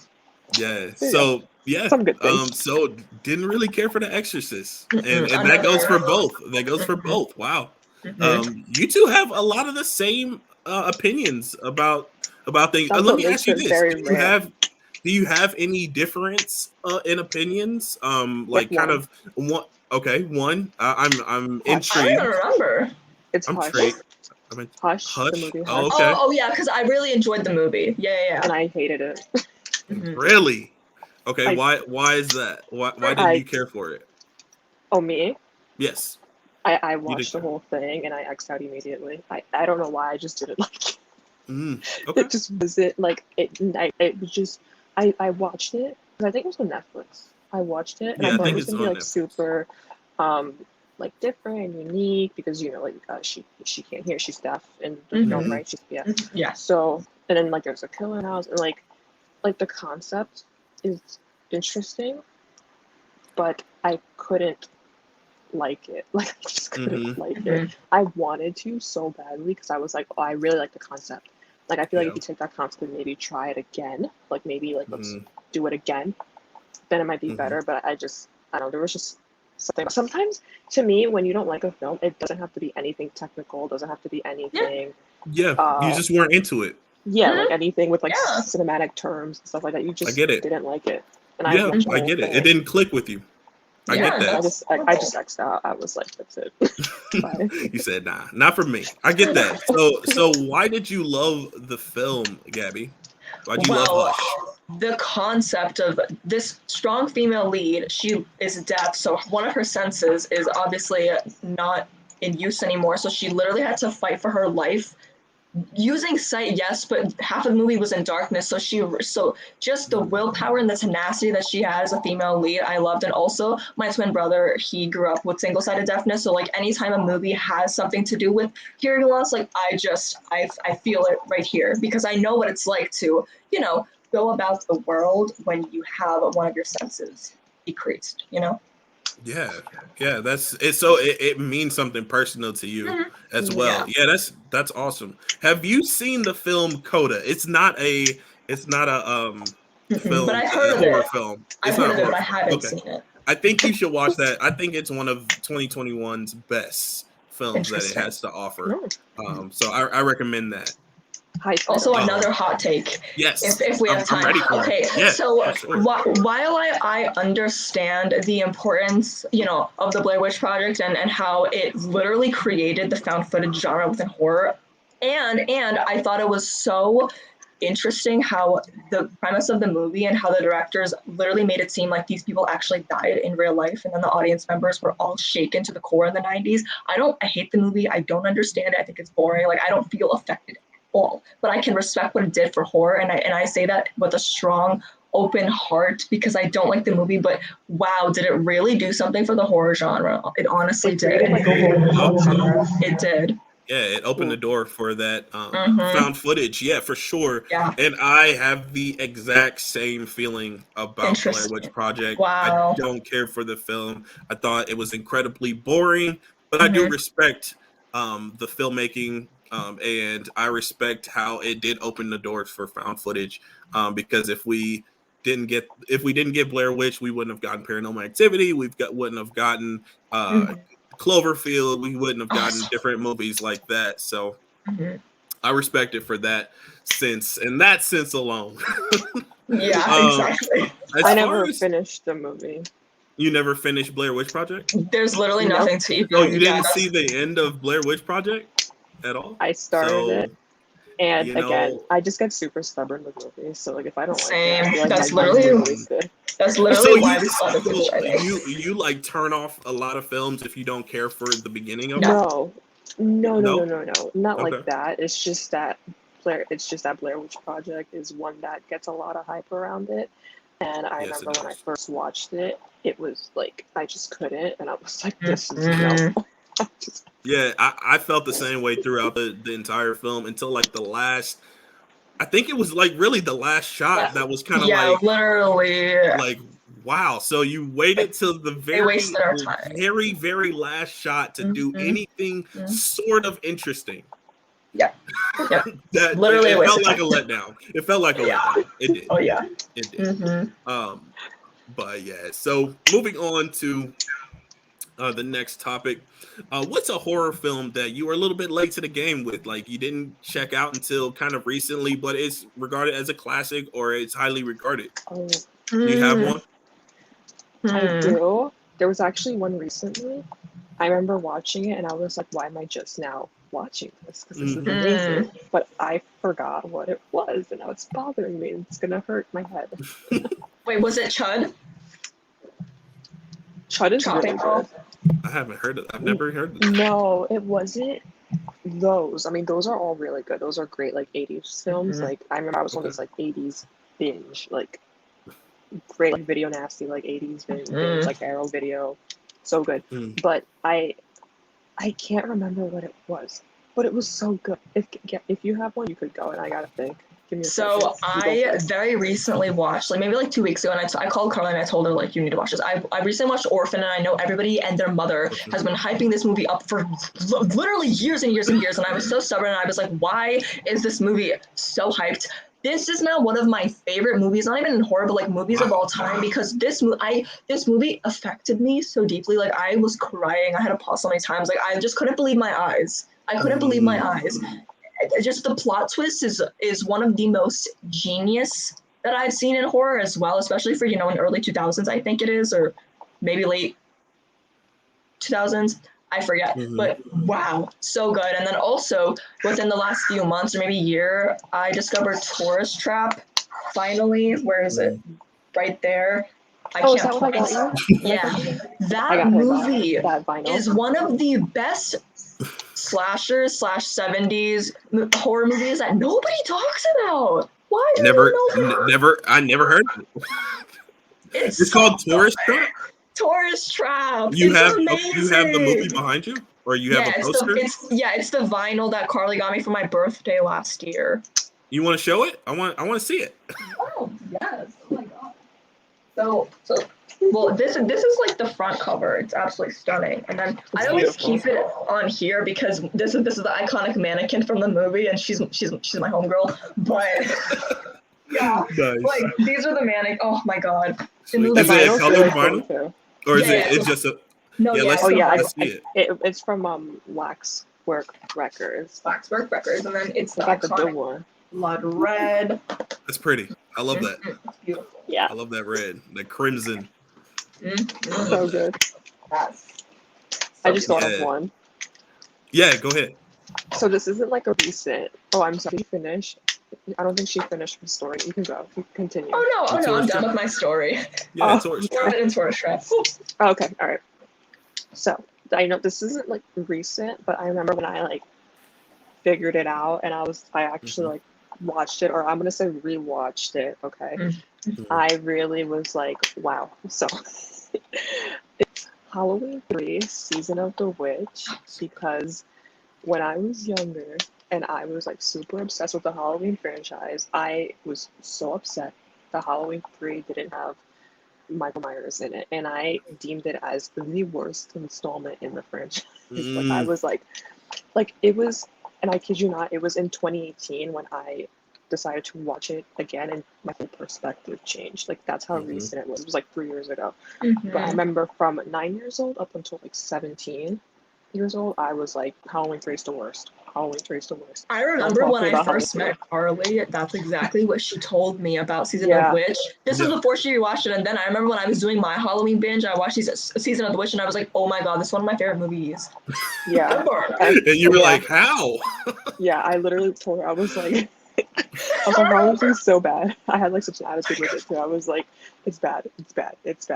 yeah,
Yeah. So yeah.
some good things.
So didn't really care for The Exorcist, and
Mhm.
that goes for
Another.
both. That goes for
Mhm.
both. Wow.
Mhm.
You two have a lot of the same opinions about things.
That's
Let
what
me ask
makes
you
it
this:
very rare.
do you have any difference in opinions?
Like
Like kind
one,
of one. Okay, one. I'm
Hush.
I don't even
intrigued.
remember.
It's
I'm
Hush.
intrigued. I mean,
Hush, the
Hush.
movie
Oh,
Hush,
okay.
Oh yeah, because I really enjoyed the movie. Yeah.
and I hated it.
Mhm.
Really? Okay.
I
Why is that? Why didn't
I
you care for it?
me.
Yes.
I
You
watched
did
the
care.
whole thing and I X'd out immediately. I don't know why, I just didn't like it.
Okay.
It just wasn't like it was just I watched it because I think it was on Netflix. I watched it and I
Yeah, I
thought it
think
was
it's
gonna be
on
like
Netflix.
super like different and unique because like she can't hear, she's deaf in the film,
Mhm.
right? She's yeah.
Yeah.
So and then like there's a killer in the house and like the concept is interesting, but I couldn't like it. Like I just couldn't
Mm-hmm.
like it.
Mhm.
I wanted to so badly because I was like, oh, I really like the concept. Like I feel like
Yeah.
if you take that concept and maybe try it again, like maybe like let's
Mm-hmm.
do it again, then it might be
Mm-hmm.
better. But I don't know, there was just something. Sometimes to me, when you don't like a film, it doesn't have to be anything technical, it doesn't have to be anything
Yeah, you just weren't into it.
yeah,
Mhm.
like anything with like
Yeah.
cinematic terms and stuff like that. You
I
just
get it.
didn't like it. And I
Yeah,
watched the
I
whole
get it. It
thing.
didn't click with you. I
Yeah,
get that.
I just X'd out. I was like, that's it. Bye.
You said nah, not for me. I get that. So why did you love the film, Gabby? Why'd you love
Well,
Hush?
the concept of this strong female lead, she is deaf, so one of her senses is obviously not in use anymore. So she literally had to fight for her life using sight, yes, but half of the movie was in darkness. So just the willpower and the tenacity that she had as a female lead, I loved. And also, my twin brother, he grew up with single-sided deafness. So like anytime a movie has something to do with hearing loss, like I feel it right here because I know what it's like to go about the world when you have one of your senses decreased.
Yeah, that's it. So it means something personal to you
Mhm.
as
Yeah.
well. Yeah, that's awesome. Have you seen the film Coda? It's not a
But
film,
I've heard
a
of
horror
it.
film.
I've
It's
heard
not a
of it,
horror
but I
film.
haven't
Okay.
seen it.
I think you should watch that. I think it's one of 2021's best films that it
Interesting.
has to offer.
No.
So I recommend that.
High
Also,
praise.
another hot take,
Yes,
if we have
I'm
time.
ready for it.
Okay,
Yeah,
so
for sure.
while I understand the importance, of the Blair Witch Project and how it literally created the found footage genre within horror, and I thought it was so interesting how the premise of the movie and how the directors literally made it seem like these people actually died in real life and then the audience members were all shaken to the core in the 90s. I hate the movie. I don't understand it. I think it's boring. Like I don't feel affected at all, but I can respect what it did for horror, and I say that with a strong open heart because I don't like the movie, but wow, did it really do something for the horror genre? It honestly
It
did.
created like a whole genre.
It did.
Yeah, it opened the door for that
Mm-hmm.
found footage. Yeah, for sure.
Yeah.
And I have the exact same feeling about Blair Witch
Interesting.
Project. I
Wow.
don't care for the film. I thought it was incredibly boring, but I do
Mm-hmm.
respect the filmmaking, and I respect how it did open the doors for found footage. Because if we didn't get Blair Witch, we wouldn't have gotten Paranormal Activity. Wouldn't have gotten
Mm-hmm.
Cloverfield. We wouldn't have gotten
Awesome.
different movies like that. So
Mm-hmm.
I respect it for that sense alone.
Yeah,
um,
exactly.
as
I
far
never
as
finished the movie.
you never finished Blair Witch Project,
There's literally
Nope.
nothing to
oh,
even.
you
Yeah,
didn't see
that's
the end of Blair Witch Project at all.
I started
So
it, and
you
again,
know,
I just get super stubborn with movies. So like, if I don't like it,
same.
I feel like my
That's
time is
literally
being
mm,
wasted.
that's
so
literally why
you
we started
so
this. I think.
you like turn off a lot of films if you don't care for the beginning of them.
No.
No, not like
Okay.
that. It's just that Blair Witch Project is one that gets a lot of hype around it. And I
Yes, it
remember when I
does.
first watched it, it was like I just couldn't, and I was like, this is
Mm-hmm.
no. I just,
Yeah, I felt the same way throughout the entire film until like the last. I think it was like really the last shot that was kind of
Yeah, literally.
like Wow. So you waited till the
wasted our time.
very, very last shot to do anything sort of interesting.
Yeah. Yeah.
That
Literally
it felt
wasted
like a
time.
letdown. It felt like a letdown. It did.
Oh yeah.
It did. But yeah. So moving on to the next topic. What's a horror film that you were a little bit late to the game with? Like you didn't check out until kind of recently, but it's regarded as a classic or it's highly regarded. Do you have one?
I do. There was actually one recently. I remember watching it and I was like, why am I just now watching this? Because this is amazing. But I forgot what it was and now it's bothering me. It's going to hurt my head.
Wait, was it Chud?
Chud is really good.
I haven't heard of it. I've never heard of it.
No, it wasn't those. I mean, those are all really good. Those are great, like 80s films. Like, I remember I was on this, like, 80s binge, like, great, like, video nasty, like, 80s binge, like, Arrow video. So good. But I can't remember what it was. But it was so good. If you have one, you could go, and I gotta think.
So I very recently watched, like maybe like 2 weeks ago, and I called Carla and I told her like you need to watch this. I recently watched Orphan, and I know everybody and their mother has been hyping this movie up for literally years and years and years, and I was so stubborn and I was like, why is this movie so hyped? This is now one of my favorite movies, not even in horror, but like movies of all time, because this movie affected me so deeply. Like I was crying. I had to pause so many times. Like I just couldn't believe my eyes. I couldn't believe my eyes. Just the plot twist is one of the most genius that I've seen in horror as well, especially for, in early 2000s, I think it is, or maybe late 2000s. I forget, but wow, so good. And then also within the last few months or maybe year, I discovered Tourist Trap. Finally, where is it? Right there. I can't
is that what I got
you? Yeah, that movie
that
is one of the best slashers / 70s horror movies that nobody talks about. Why? I never
heard of it. It's called Tourist Trap.
Tourist Trap.
You have the movie behind you, or you have a poster?
It's the vinyl that Carly got me for my birthday last year.
You want to show it? I want to see it.
Oh yes! Oh my god. So well, this is like the front cover. It's absolutely stunning. And then I always keep it on here because this is the iconic mannequin from the movie, and she's my homegirl. But yeah, nice. Like these are the mannequin. Oh my god!
Is it a colored vinyl, or is it just a?
No,
let's see it.
It's from Waxwork Records.
Waxwork Records, and then it's the iconic one. Blood red.
That's pretty. I love that.
It's beautiful.
Yeah.
I love that red, the crimson.
So good. I just thought of one.
Yeah, go ahead.
So this isn't like a recent. Oh, I'm sorry. Finish. I don't think she finished the story. You can go. You can continue.
Oh no, I'm done with my story.
Yeah, Tourist Trap.
Okay, all right. So I know this isn't like recent, but I remember when I like figured it out, and I actually like watched it, or I'm gonna say rewatched it. Okay, I really was like, wow. So it's Halloween 3: Season of the Witch, because when I was younger and I was like super obsessed with the Halloween franchise, I was so upset that Halloween 3 didn't have Michael Myers in it, and I deemed it as the worst installment in the franchise. Like I was like it was, and I kid you not, it was in 2018 when I decided to watch it again, and my whole perspective changed. Like that's how recent it was. It was like 3 years ago. But I remember from 9 years old up until like 17 years old, I was like, Halloween 3 is the worst. Halloween 3 is the worst.
I remember when I first met Carly, that's exactly what she told me about Season of the Witch. This was before she rewatched it, and then I remember when I was doing my Halloween binge, I watched Season of the Witch, and I was like, oh my god, this is one of my favorite movies.
Yeah.
And you were like, how?
Yeah, I literally told her, I was like, Halloween 3 is so bad. I had like such an attitude with it too. I was like, it's bad.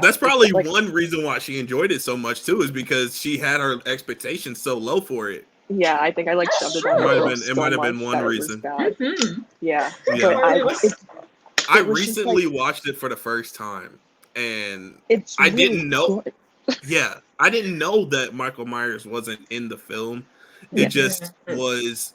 That's probably one reason why she enjoyed it so much too, is because she had her expectations so low for it.
Yeah, I think I like shoved it down.
It might have been one reason.
Yeah.
I recently watched it for the first time, and I didn't know. Yeah, I didn't know that Michael Myers wasn't in the film. It just was.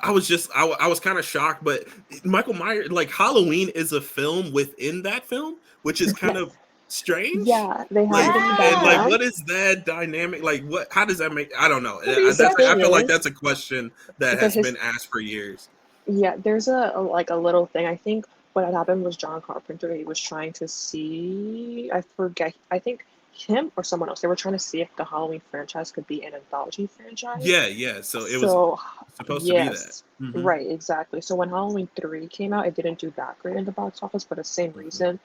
I was kind of shocked, but Michael Myers, like Halloween is a film within that film, which is kind of Strange?
Yeah, they have
Like,
it in the
and like,
background.
what is that dynamic? Like, what? How does that make? I don't know.
The
I feel like
thing is,
that's a question that
the
has
his
been asked for years.
yeah, there's like a little thing. I think what had happened was John Carpenter, he was trying to see, I forget, I think him or someone else, they were trying to see if the Halloween franchise could be an anthology franchise.
Yeah, yeah. So it was
So,
supposed to be that.
yes,
Hmm.
right, exactly. So when Halloween 3 came out, it didn't do that great in the box office for the same
Hmm.
reason.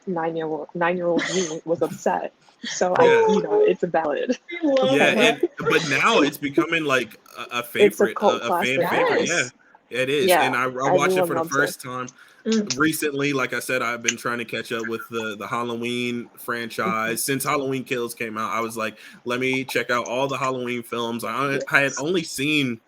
9-year-old me was upset. So
Yeah,
it's valid.
I love
yeah.
Okay.
that.
And but now it's becoming like a
It's a
favorite,
cult
a fan
classic
favorite.
now.
Yeah,
Yes.
it is.
Yeah,
And I watched it
everyone
for the
loves it.
first time
Mm.
recently. Like I said, I've been trying to catch up with the Halloween
Mhm.
franchise since Halloween Kills came out. I was like, let me check out all the Halloween films. I had
Yes.
only seen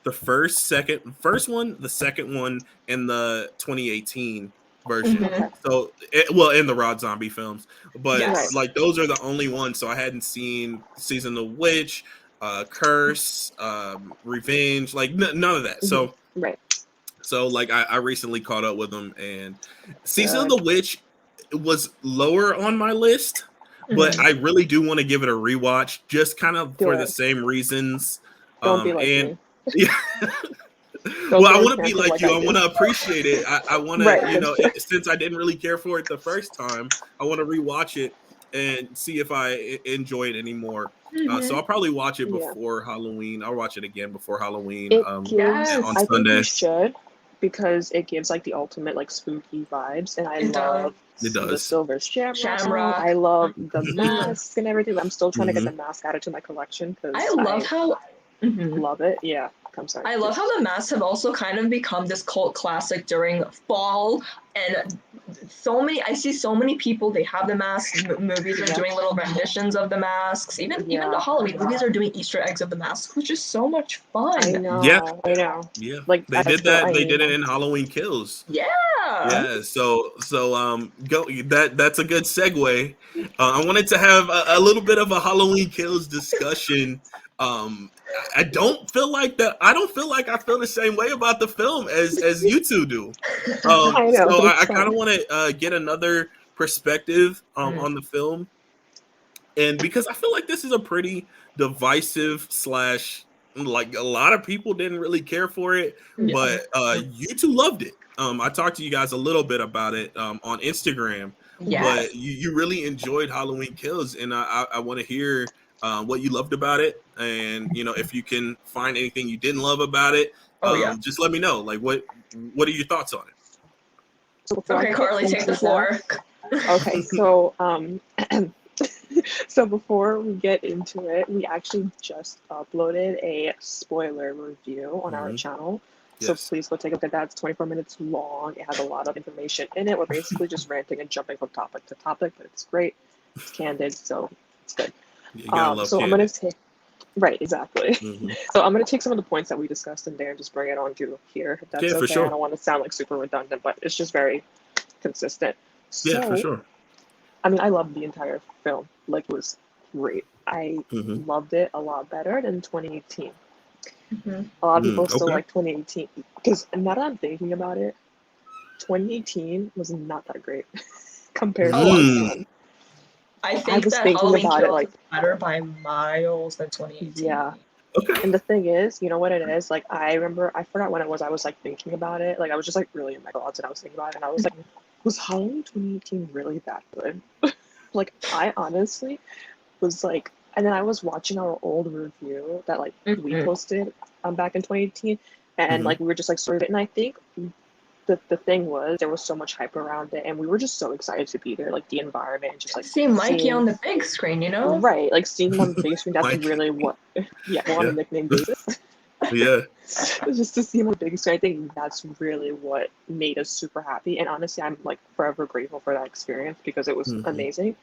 the first one, the second one, and the 2018 version.
Mhm.
Okay.
So, well, in the Rob Zombie films, but
Right.
Yes.
like those are the only ones. So I hadn't seen Season of the Witch, Curse, Revenge, like none of that.
Hmm.
So,
Right.
like I recently caught up with them, and Season of
Good.
the Witch was lower on my list, but
Mhm.
I really do want to give it a rewatch, just kind of
Do
for the
it.
same reasons.
Don't be like
And
me.
yeah.
Don't
Well, I
get
want to be
enchanted
like
like
you.
I
I
do.
want to appreciate it. I want to,
Right.
since I didn't really care for it the first time, I want to rewatch it and see if I enjoy it anymore. So
Mhm.
I'll probably watch it
Yeah.
before Halloween. I'll watch it again before Halloween.
It gives,
On
Yes.
I think you
Sunday.
should, because it gives like the ultimate like spooky vibes. And I
It does.
love
It
the
does.
silver shamrock song. I
Shamrock.
love the
Mm.
masks and everything. I'm still trying to get
Hmm.
the mask added to my collection
I
because
love
I
how. Mhm.
love it. Yeah. I'm sorry.
I love how the masks have also kind of become this cult classic during fall, and I see so many people. They have the masks. Movies are
Yeah.
doing little renditions of the masks. Even the
Yeah.
Halloween movies are doing Easter eggs of the masks, which is so much
I
fun.
Yeah,
know. I know.
yeah.
Like
They
I
did
still,
that.
I
They
need
did it
them.
in Halloween Kills.
Yeah.
Yeah, so go that's a good segue. I wanted to have a little bit of a Halloween Kills discussion. I don't feel like that. I don't feel like I feel the same way about the film as you two do.
I know,
So
but it's
I kind of
fun.
want to get another perspective
Mm.
on the film, and because I feel like this is a pretty divisive slash, like a lot of people didn't really care for it,
Yeah.
but you two loved it. I talked to you guys a little bit about it on Instagram,
Mhm.
but
Yes.
you really enjoyed Halloween Kills, and I want to hear what you loved about it, and if you can find anything you didn't love about it,
Oh yeah.
just let me know. Like what are your thoughts on it?
So before I
Okay,
get
Carly, take the
into that,
floor.
okay, so so before we get into it, we actually just uploaded a spoiler review on our
Hmm.
channel. So
Yes.
please go take a look at that. It's 24 minutes long. It has a lot of information in it. We're basically just ranting and jumping from topic to topic, but it's great. It's candid, so it's good.
You gotta love
So I'm gonna
Candy.
take right, exactly.
Hmm.
So I'm gonna take some of the points that we discussed in there and just bring it on to here, if
Yeah,
that's
for
okay. I
sure.
don't want to sound like super redundant, but it's just very consistent.
Yeah, for
So
sure.
I mean, I loved the entire film. Like, it was great. I
Hmm.
loved it a lot better than 2018.
Mhm.
A lot of people still
Okay.
like 2018 because now that I'm thinking about it, 2018 was not that great compared to
Oh,
this
Mm.
one.
I
I
think
was
that
thinking
Halloween
about it
Kills
like,
is better by miles than
yeah.
2018.
Okay.
And the thing is, you know what it is? Like, I remember, I forgot when it was, I was like thinking about it. Like, I was just like really in my thoughts and I was thinking about it and I was like, was Halloween 2018 really that good? Like, I honestly was like, and then I was watching our old review that like we
Mhm.
posted back in 2018, and
Hmm.
like we were just like sort of, and I think the thing was there was so much hype around it, and we were just so excited to be there, like the environment and just like
See Mikey
seeing
on the big screen, you know?
right, like seeing him on the big screen. That's
Like,
really what, yeah, we're on a
yeah,
nickname basis.
yeah.
Just to see him on the big screen, I think that's really what made us super happy. And honestly, I'm like forever grateful for that experience because it was
Hmm.
amazing.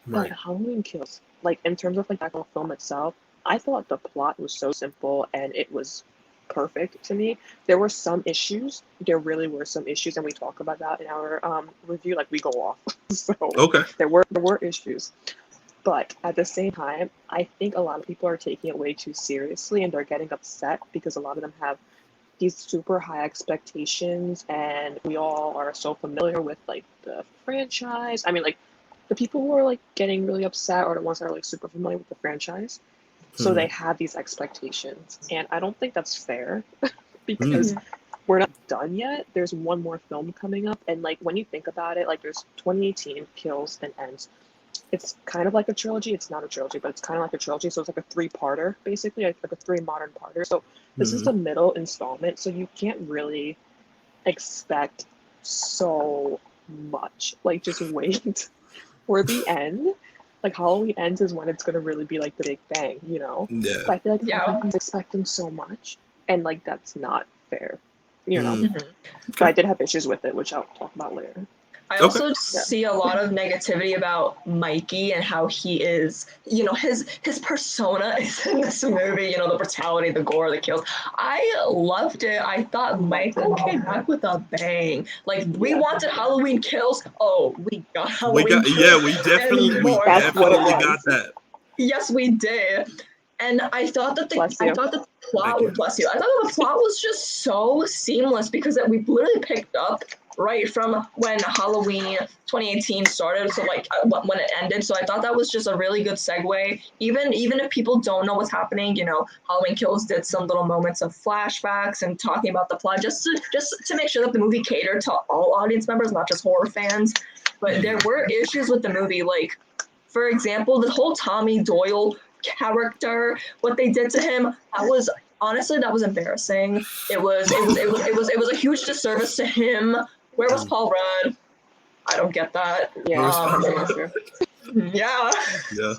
But
Right.
Halloween Kills, like in terms of like the actual film itself, I thought the plot was so simple and it was perfect to me. There were some issues. There really were some issues, and we talk about that in our review. Like we go off, so
Okay.
there were issues. But at the same time, I think a lot of people are taking it way too seriously, and they're getting upset because a lot of them have these super high expectations, and we all are so familiar with like the franchise. I mean, like the people who are like getting really upset are the ones that are like super familiar with the franchise. So they have these expectations. And I don't think that's fair because we're not done yet. There's one more film coming up. And like when you think about it, like there's 2018 kills and ends. It's kind of like a trilogy. It's not a trilogy, but it's kind of like a trilogy. So it's like a three-parter, basically, like a three modern parter. So this is the middle installment. So you can't really expect so much. Like just wait for the end. Like Halloween Ends is when it's gonna really be like the big bang, you know?
Yeah.
But I feel like everyone's expecting so much, and like that's not fair, you know? But I did have issues with it, which I'll talk about later.
I also see a lot of negativity about Mikey and how he is, you know, his persona is in this movie, you know, the brutality, the gore, the kills. I loved it. I thought Michael came back with a bang. Like, we wanted Halloween kills. Oh, we got Halloween kills.
Yeah, we definitely got that.
Yes, we did. And I thought that the plot was just so seamless because we literally picked up right from when Halloween 2018 started, so like when it ended. So I thought that was just a really good segue. Even if people don't know what's happening, you know, Halloween Kills did some little moments of flashbacks and talking about the plot, just to make sure that the movie catered to all audience members, not just horror fans. But there were issues with the movie, like for example, the whole Tommy Doyle character, what they did to him, that was embarrassing. It was a huge disservice to him. Where was Paul Rudd? I don't get that.
Yeah.
Yeah.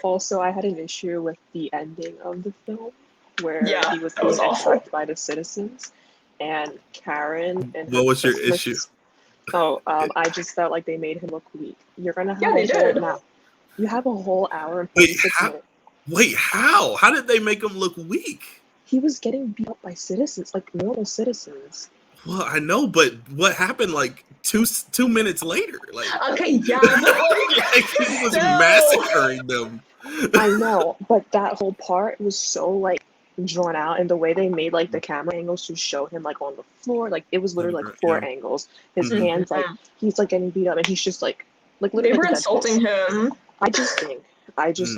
Also, I had an issue with the ending of the film where he was being attacked by the citizens, and Karen. And
what was your issue?
I just felt like they made him look weak. You're gonna have a whole now. You have a whole hour and 46 minutes.
Wait, how? How did they make him look weak?
He was getting beat up by citizens, like normal citizens.
Well, I know, but what happened like two minutes later? Like,
okay, yeah,
like he was massacring them.
I know, but that whole part was so like drawn out, and the way they made like the camera angles to show him like on the floor, like it was literally like four angles. His hands, like he's like getting beat up, and he's just like literally.
They were insulting him.
I just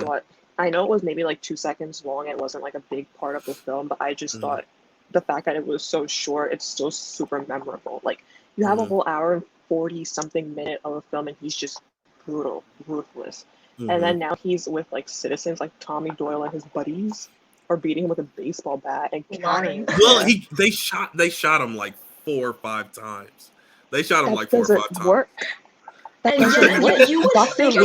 thought. I know it was maybe like 2 seconds long. It wasn't like a big part of the film, but I just thought the fact that it was so short, it's still super memorable. Like you have a whole hour and 40-something minute of a film, and he's just brutal, ruthless. And then now he's with like citizens, like Tommy Doyle and his buddies are beating him with a baseball bat and carrying.
Well, they shot him like 4 or 5ve times. They shot him like 4 or 5 times.
Work.
And you would think, you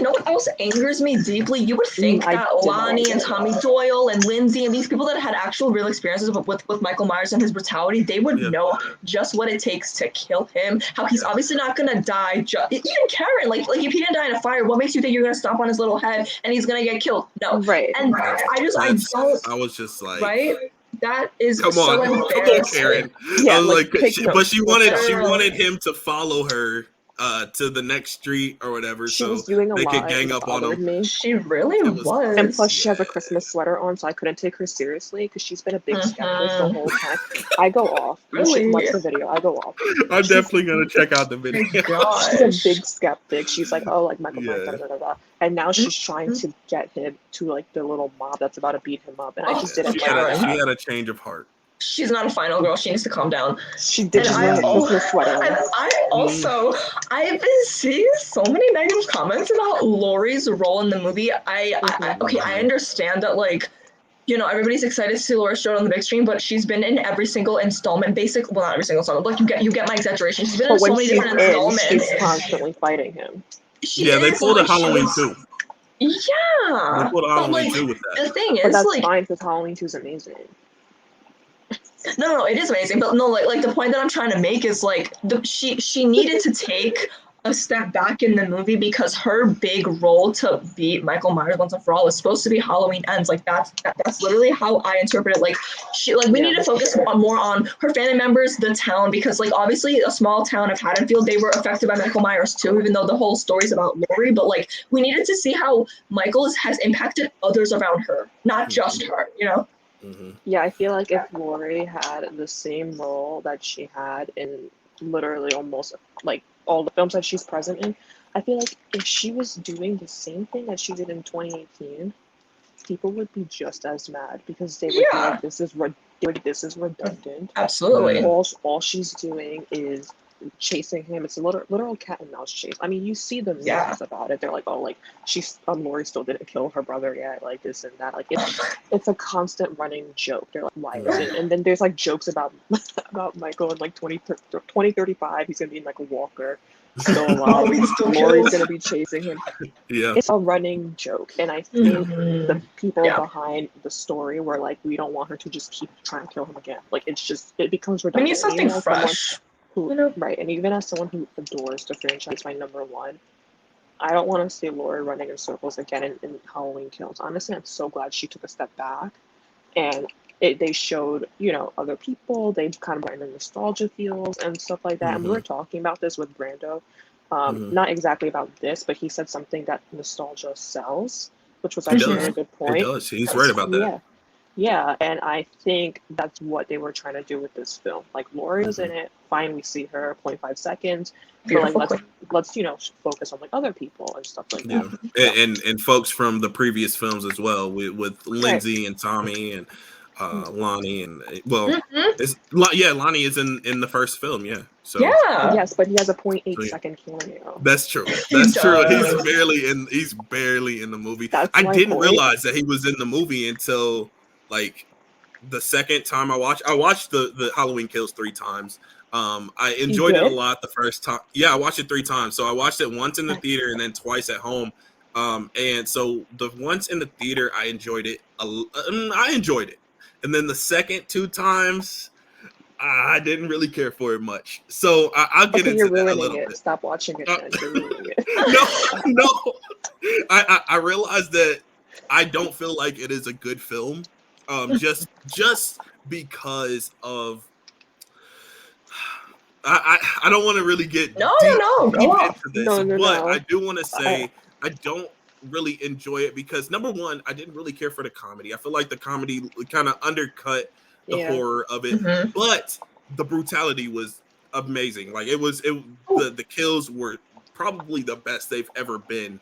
know what else angers me deeply? You would think that Lonnie and Tommy Doyle and Lindsay and these people that had actual real experiences with Michael Myers and his brutality, they would know just what it takes to kill him. How he's obviously not gonna die. Even Karen, like if he didn't die in a fire, what makes you think you're gonna stomp on his little head and he's gonna get killed? No,
right.
And I was just like, right. That is
come on, Karen.
Yeah,
I was she wanted him to follow her to the next street or whatever, so they could gang up on him.
She really was.
And plus, she has a Christmas sweater on, so I couldn't take her seriously because she's been a big skeptic the whole time. I go off. You should watch the video. I go off.
I'm definitely gonna check out the video.
She's a big skeptic. She's like, oh, like Michael Myers, da, da, da, da. And now she's trying to get him to like the little mob that's about to beat him up, and I just didn't.
She had a change of heart.
She's not a final girl. She needs to calm down.
She did wear a Christmas sweater.
And I've been seeing so many negative comments about Laurie's role in the movie. I understand that, like, you know, everybody's excited to see Laurie Strode on the big screen, but she's been in every single installment, not every single installment, like you get my exaggeration. She's been in so many different installments.
She's constantly fighting him.
They pulled a Halloween 2.
Yeah.
They pulled a Halloween 2 with that.
The thing is,
but that's fine because Halloween 2 is amazing.
No, it is amazing, but no, like the point that I'm trying to make is like she needed to take a step back in the movie because her big role to beat Michael Myers once and for all was supposed to be Halloween Ends. Like that's literally how I interpret it. Like we need to focus more on her family members, the town, because like obviously a small town of Haddonfield, they were affected by Michael Myers too, even though the whole story's about Laurie. But like we needed to see how Michael has impacted others around her, not just her. You know.
Yeah, I feel like if Laurie had the same role that she had in literally almost like all the films that she's present in. I feel like if she was doing the same thing that she did in 2018, people would be just as mad because they would be
Yeah.
like, this is redundant.
Absolutely.
All she's doing is chasing him. It's a literal cat and mouse chase. I mean, you see the memes
Yeah.
about it. They're like, oh, like she's Lori still didn't kill her brother yet, like this and that. Like it's a constant running joke. They're like, why is it? And then there's like jokes about Michael in like 2035. He's gonna be in like a walker, still alive.
He's still
Lori's
killed.
gonna be chasing him.
Yeah.
It's a running joke, and I think
Mhm.
the people
Yeah.
behind the story were like, we don't want her to just keep trying to kill him again. Like it becomes
We
redundant.
need something
Even as someone
fresh.
who,
You know?
right, and even as someone who adores the franchise, my number one, I don't want to see Lori running in circles again in Halloween Kills. Honestly, I'm so glad she took a step back, and they showed, other people. They kind of brought in the nostalgia feels and stuff like that. And we were talking about this with Brando, not exactly about this, but he said something that nostalgia sells, which was
It
actually a
does.
really good
It
point.
does. He's right about that.
Yeah. Yeah, and I think that's what they were trying to do with this film. Like Lori was in it, fine, we see her 0.5 seconds,
Beautiful.
but like let's focus on like other people and stuff like
Yeah,
that.
and folks from the previous films as well, with Lindsay and Tommy and Lonnie, and Lonnie is in the first film. Yeah, so
Yeah.
Yes, but he has a 0.8
So, yeah.
second cameo.
that's true.
He
That's true.
does.
He's barely in the movie.
That's
I
my
didn't
point.
realize that he was in the movie until like the second time I watched. I watched the Halloween Kills 3 times. I enjoyed it a
did?
lot the first time. Yeah, I watched it 3 times. So I watched it once in the theater and then twice at home. And so the once in the theater, I enjoyed it. I enjoyed it, and then the second 2 times, I didn't really care for it much. So I'll get
Okay,
into
you're
that a
ruining
little
it.
bit.
Stop watching it then. You're ruining it.
No. I realized that I don't feel like it is a good film. Just because of I don't want to really get
No.
deep
Go off.
into this,
No.
but I do want to say I don't really enjoy it because number one, I didn't really care for the comedy. I feel like the comedy kind of undercut the
Yeah.
horror of it,
Mhm.
but the brutality was amazing. Like the kills were probably the best they've ever been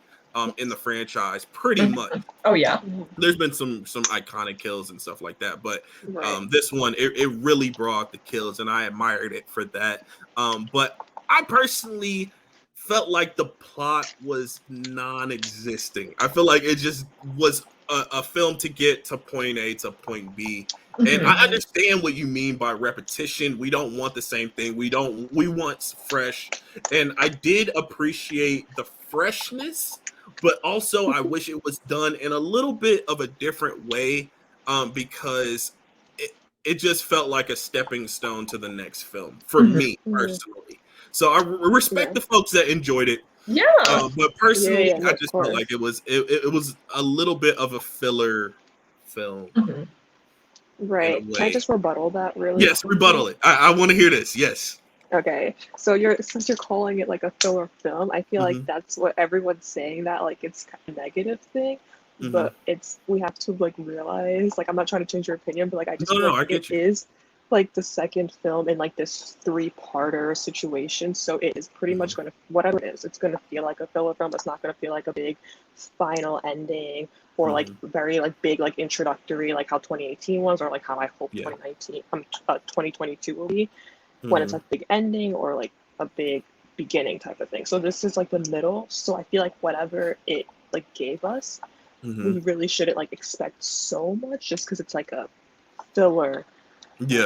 in the franchise, pretty much.
Oh yeah.
There's been some iconic kills and stuff like that, but
Right.
this one it really brought the kills, and I admired it for that. But I personally felt like the plot was non-existing. I feel like it just was a film to get to point A to point B. And I understand what you mean by repetition. We don't want the same thing. We want fresh. And I did appreciate the freshness, but also I wish it was done in a little bit of a different way, because it just felt like a stepping stone to the next film for me personally. So I respect the folks that enjoyed it.
Yeah.
But personally,
Yeah,
I
of
just felt
course.
like it was a little bit of a filler film.
Mhm.
Right.
in a
Can I
way.
just rebuttal that really
Yes,
quickly?
rebuttal it. I want to hear this. Yes.
Okay, so since you're calling it like a filler film, I feel like that's what everyone's saying, that like it's kind of a negative thing, but we have to like realize, like I'm not trying to change your opinion, but like I just feel
No,
like
I get
it
you.
is like the second film in like this 3-parter situation, so it is pretty much gonna, whatever it is, it's gonna feel like a filler film. It's not gonna feel like a big final ending or like very like big like introductory like how 2018 was, or like how I hope 2022 will be, when it's a big ending or like a big beginning type of thing. So this is like the middle. So I feel like whatever it like gave us, we really shouldn't like expect so much just because it's like a filler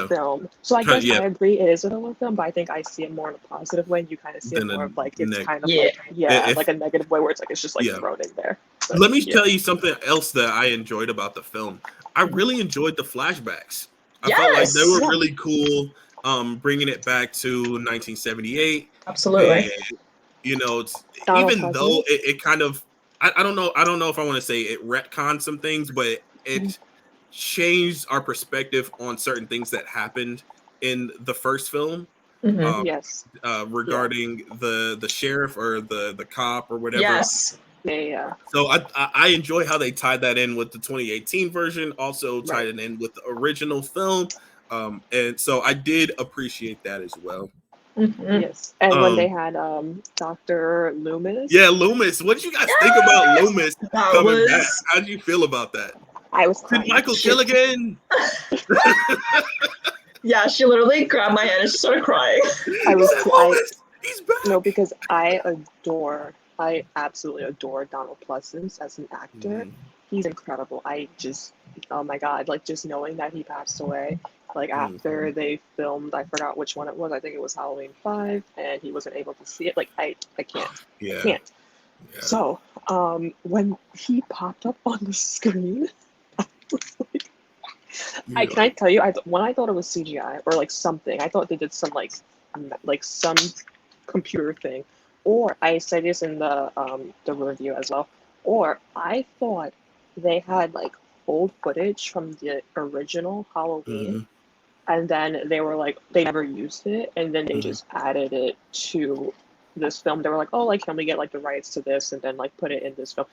film. So I guess I agree it is a filler film, but I think I see it more in a positive way. You kind of see it more of like it's kind of like like a negative way where it's like it's just like thrown in there. But,
let me tell you something else that I enjoyed about the film. I really enjoyed the flashbacks. I felt like they were really cool. Bringing it back to 1978.
Absolutely.
And, even though it kind of, I don't know if I want to say it retconned some things, but it changed our perspective on certain things that happened in the first film. Regarding the sheriff or the cop or whatever.
Yes.
Yeah.
So I enjoy how they tied that in with the 2018 version, also tied it in with the original film. And so I did appreciate that as well.
Mhm.
Yes. And when they
Um,
had Dr. Loomis,
yeah, Loomis. What did you guys think about
Yes!
Loomis
That
coming back?
was
How did you feel about that?
I was
Did
crying.
Michael kill again?
yeah. She literally grabbed my hand and she started crying.
I
He
was
said,
I
Loomis, he's
no,
back.
because I absolutely adore Donald Pleasance as an actor.
Mhm.
He's incredible. Oh my God, like just knowing that he passed away, like after
Mhm.
they filmed, I forgot which one it was. I think it was Halloween 5, and he wasn't able to see it. Like I can't, I
Yeah,
can't.
yeah.
So, when he popped up on the screen, I was like,
You're
can I
like,
tell you? When I thought it was CGI or like something, I thought they did some like some computer thing, or I said this in the review as well, or I thought they had like old footage from the original Halloween,
mhm,
and then they were like they never used it, and then they
mhm.
just added it to this film. They were like, oh, like can we get like the rights to this and then like put it in this film,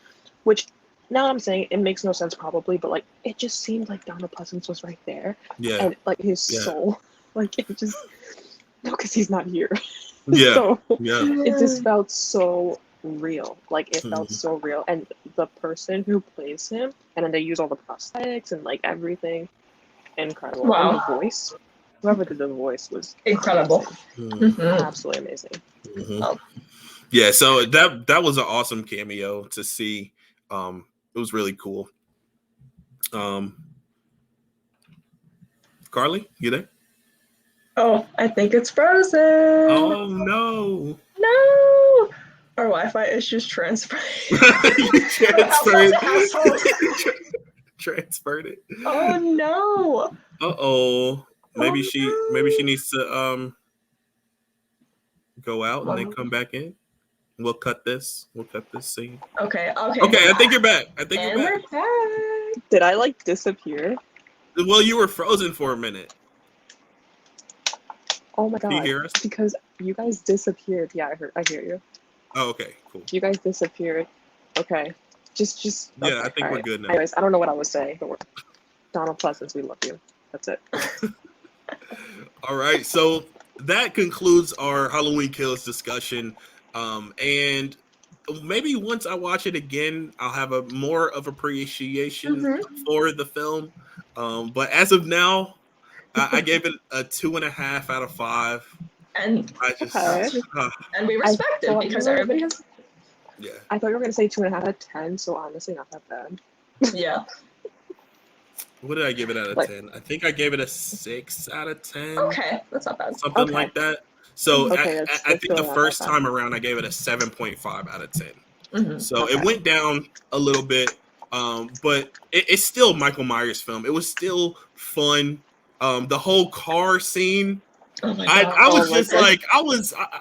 which now I'm saying it makes no sense probably, but like it just seemed like Donald Pleasance was right there,
Yeah,
and like his
yeah,
soul, like it just no, because he's not here.
yeah,
So
yeah.
it just felt so real. Like it felt
Mhm.
so real. And the person who plays him, and then they use all the prosthetics and like everything. Incredible. And the
Wow.
voice, whoever did the voice was
Incredible.
amazing.
Mhm.
Absolutely amazing.
Mhm.
Oh,
Yeah, so that was an awesome cameo to see. It was really cool. Um, Carly, you there?
oh, I think it's frozen.
Oh no.
No. Our Wi-Fi issues transferring.
You
Household
transferred
to household.
transferred it.
Oh no.
Uh-oh.
Oh
Maybe she
no.
needs to go out and then
Well,
come back in. We'll cut this. We'll cut this scene.
okay,
Okay,
okay.
I think you're back. I think you're
And
back.
we're back.
Did I like disappear?
Well, you were frozen for a minute.
Oh my
Can you
God.
hear us?
Because you guys disappeared. Yeah, I hear you.
Oh, okay, cool.
You guys disappeared. Okay. Just
Yeah, I
okay.
think
All
we're
right.
good now.
Anyways, I don't know what I was saying, but Donald Pleasance, we love you. That's it.
All right, so that concludes our Halloween Kills discussion. And maybe once I watch it again, I'll have a more of appreciation
Mhm.
for the film. But as of now, I gave it a 2.5 out of 5.
And
I
Okay.
just,
and we
I
respect it
thought you
because
were
everybody has
yeah.
I thought you were gonna say 2.5 out of 10, so honestly not that bad.
yeah.
What did I give it out of
Like
10? I think I gave it a 6 out of 10,
Okay, that's not bad.
something
okay.
like that. So
Okay,
I
that's
think the
really not that
first
bad.
time around I gave it a 7.5 out of 10.
Mhm.
So it
Okay.
went down a little bit, but it's still Michael Myers film. It was still fun. The whole car scene,
Oh my
I
god.
was
Oh my
just
god.
like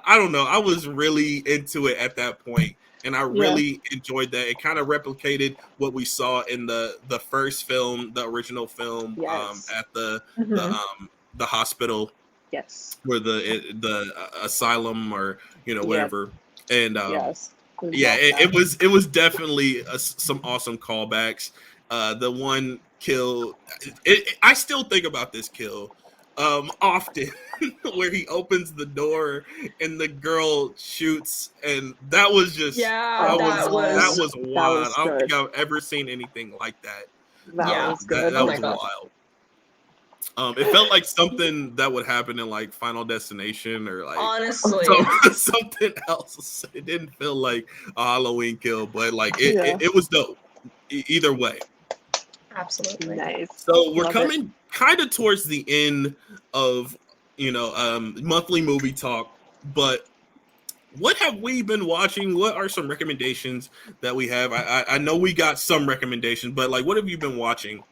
I don't know. I was really into it at that point, and I
Yeah.
really enjoyed that. It kind of replicated what we saw in the first film, the original film,
Yes.
at the
Mhm.
the hospital
Yes.
where the asylum or
Yeah.
whatever, and
Yes.
yeah,
Love
it
that.
was definitely some awesome callbacks. The one kill, I still think about this kill often, where he opens the door and the girl shoots, and that was just
Yeah,
Oh,
that was
that
wild.
was
I don't think
good.
I've ever seen anything like that.
That
yeah.
was good.
Oh
That
my
was
god.
wild. It felt like something that would happen in like Final Destination or like
Honestly.
something else. It didn't feel like a Halloween kill, but like
Yeah.
it was dope. Either way.
Absolutely.
Nice.
So we're
Love it.
coming kind of towards the end of monthly movie talk, but what have we been watching? What are some recommendations that we have? I know we got some recommendations, but like what have you been watching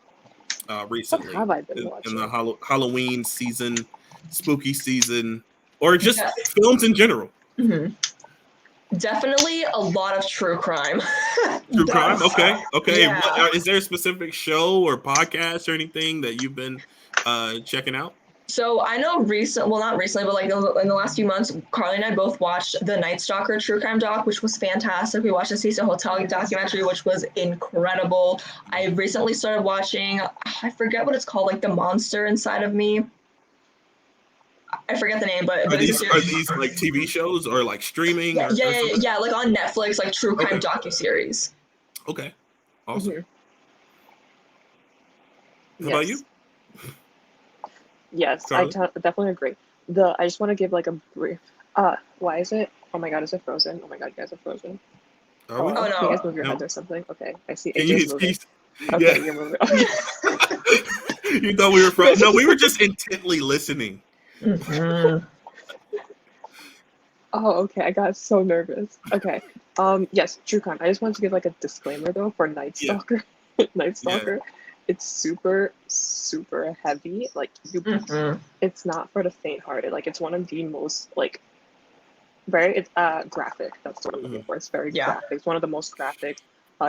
What
recently
have I been
in the
watching?
Halloween season, spooky season, or just
Yeah.
films in general?
Mhm. Definitely a lot of true crime.
True crime.
That's
Okay. What
yeah.
is there a specific show or podcast or anything that you've been checking out?
So I know well, not recently, but like in the last few months, Carly and I both watched the Night Stalker true crime doc, which was fantastic. We watched the Cecil Hotel documentary, which was incredible. I recently started watching, I forget what it's called, like The Monster Inside of Me. I forget the name, but
Are
it's a
these
series.
like TV shows or like streaming
Yeah,
or
yeah, yeah,
something?
yeah, like on Netflix, like true crime
Okay.
docuseries.
Okay. Awesome.
Mhm.
How about
Yes.
you?
Yes,
Charlie?
definitely agree. I just want to give like a brief. Why is it? Oh my God, is it frozen? Oh my God, you guys are frozen.
Are we?
Hello?
Oh
Can you guys
no.
move your
No.
heads or something? Okay, I see
Can
AJ's
you
moving.
yeah.
Okay, you're moving. Okay.
You thought we were from no, we were just intently listening.
Mhm.
Oh, okay. I got so nervous. Okay. Yes, true crime. I just wanted to give like a disclaimer though for Night
Yeah.
Stalker. Night
Yeah.
Stalker. It's super, super heavy. Like
Mhm.
it's not for the faint-hearted. Like it's one of the most like very graphic. That's what I'm looking
Mhm.
for. It's very
Yeah.
graphic. It's one of the most graphic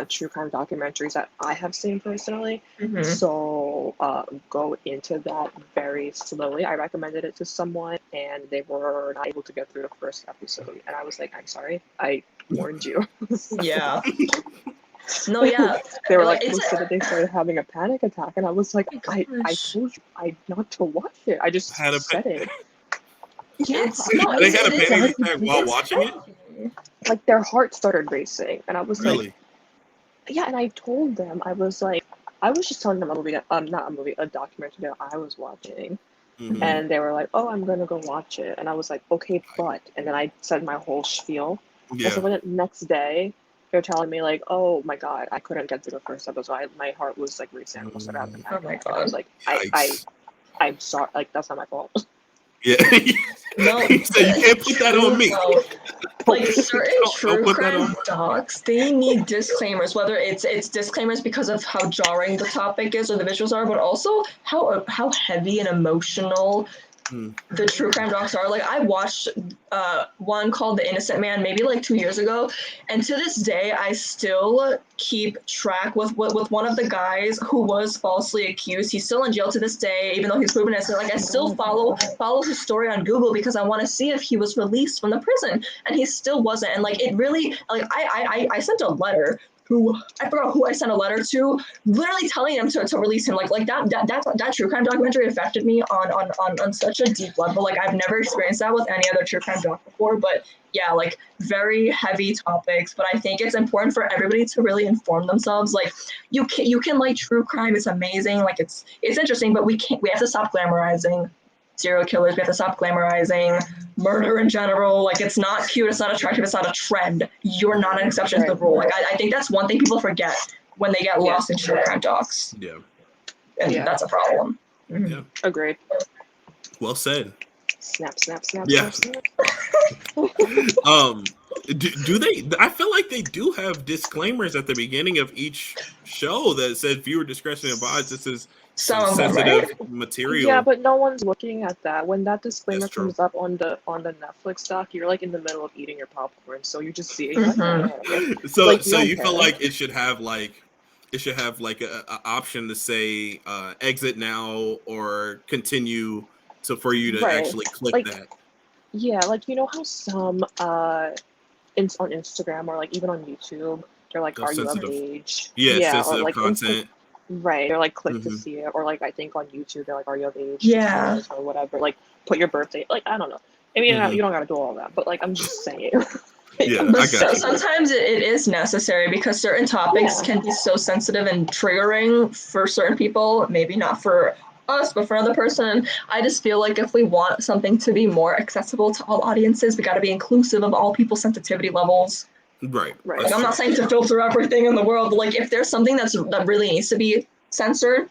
true crime documentaries that I have seen personally.
Mhm.
So go into that very slowly. I recommended it to someone and they were not able to get through the first episode. And I was like, I'm sorry, I warned you.
Yeah. No, yeah.
They were
Like
like,
it's
so that they started having a panic attack. And I was like,
oh my
I
gosh.
told you not to watch it. I just
Had a
said it. Yeah.
It's no,
they
it's
had a
it is
panic attack while
it's
watching it?
heavy.
Like their heart started racing. And I was like,
Really?
yeah, and I told them, I was like, I was just telling them a movie that, not a movie, a documentary that I was watching.
Mm-hmm.
And they were like, oh, I'm gonna go watch it. And I was like, okay, but, and then I said my whole spiel. And
Yeah.
so when the next day, they're telling me like, oh my God, I couldn't get through the first episode. My heart was like racing. I almost started having a
Oh
panic
my
attack. And I was
god.
like,
Yikes.
I'm sorry, like that's not my fault.
Yeah.
No,
So you can't put that on me.
though. Like certain
Don't
true
put that on
crime
me.
docs, they need disclaimers. Whether it's disclaimers because of how jarring the topic is or the visuals are, but also how heavy and emotional
Mm.
the true crime docs are. Like I watched one called The Innocent Man maybe like 2 years ago, and to this day I still keep track with one of the guys who was falsely accused. He's still in jail to this day, even though he's proven innocent. Like I still follow his story on Google because I want to see if he was released from the prison, and he still wasn't. And like it really, like I sent a letter. Who I forgot who I sent a letter to, literally telling him to release him. Like that true crime documentary affected me on such a deep level. Like I've never experienced that with any other true crime doc before. But yeah, like very heavy topics. But I think it's important for everybody to really inform themselves. Like you can like true crime. It's amazing. Like it's interesting, but we have to stop glamorizing serial killers. We have to stop glamorizing murder in general. Like it's not cute, it's not attractive, it's not a trend. You're not an exception to the rule. Like I think that's one thing people forget when they get lost in true crime docs.
Yeah.
And that's a problem.
Yeah.
Agreed.
Well said.
Snap, snap, snap,
Yeah.
snap, snap.
Do they? I feel like they do have disclaimers at the beginning of each show that said viewer discretion advised. This is
Some of them,
sensitive
right?
material.
Yeah, but no one's looking at that. When that disclaimer
That's true.
comes up on the Netflix doc, you're like in the middle of eating your popcorn, so you just see it. You're like, oh, okay.
So
Like,
so
you
you
don't
feel
care.
like it should have like a option to say exit now or continue for you to
Right.
actually click
Like,
that.
Yeah, like you know how some on Instagram or like even on YouTube, they're like,
The
"Are you of
sensitive-
age?"
Yeah,
or
sensitive
like
content.
right, they're like, "Click to
Mhm.
see it," or like I think on YouTube they're like, "Are you of age?"
Yeah.
or whatever. Like, put your birthday. Like I don't know. I mean,
Mhm.
you don't gotta do all that, but like I'm just saying.
Yeah,
But
I got you.
sometimes it is necessary because certain topics
Yeah.
can be so sensitive and triggering for certain people, maybe not for us, but for another person. I just feel like if we want something to be more accessible to all audiences, we got to be inclusive of all people's sensitivity levels.
Right.
Right.
Like
That's
I'm not saying to filter everything in the world, but like if there's something that really needs to be censored,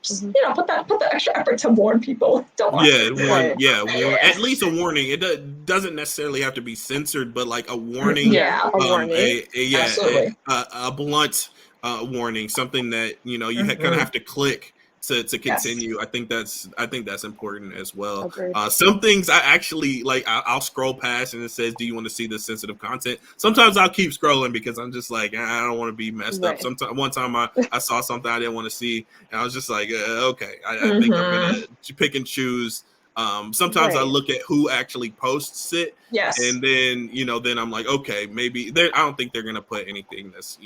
just put the extra effort to warn people. Don't watch
Yeah,
it.
Right.
at least a warning. It doesn't necessarily have to be censored, but like a warning.
Yeah.
A warning.
Absolutely.
A blunt warning, something that you kind of have to click to continue. I think that's important as well.
Agreed.
Some things I actually like. I'll scroll past and it says, "Do you want to see the sensitive content?" Sometimes I'll keep scrolling because I'm just like, I don't want to be messed up. One time I saw something I didn't want to see, and I was just like, okay, I think I'm gonna pick and choose. Sometimes I
Right.
look at who actually posts it,
Yes.
and then then I'm like, okay, maybe I don't think they're gonna put anything that's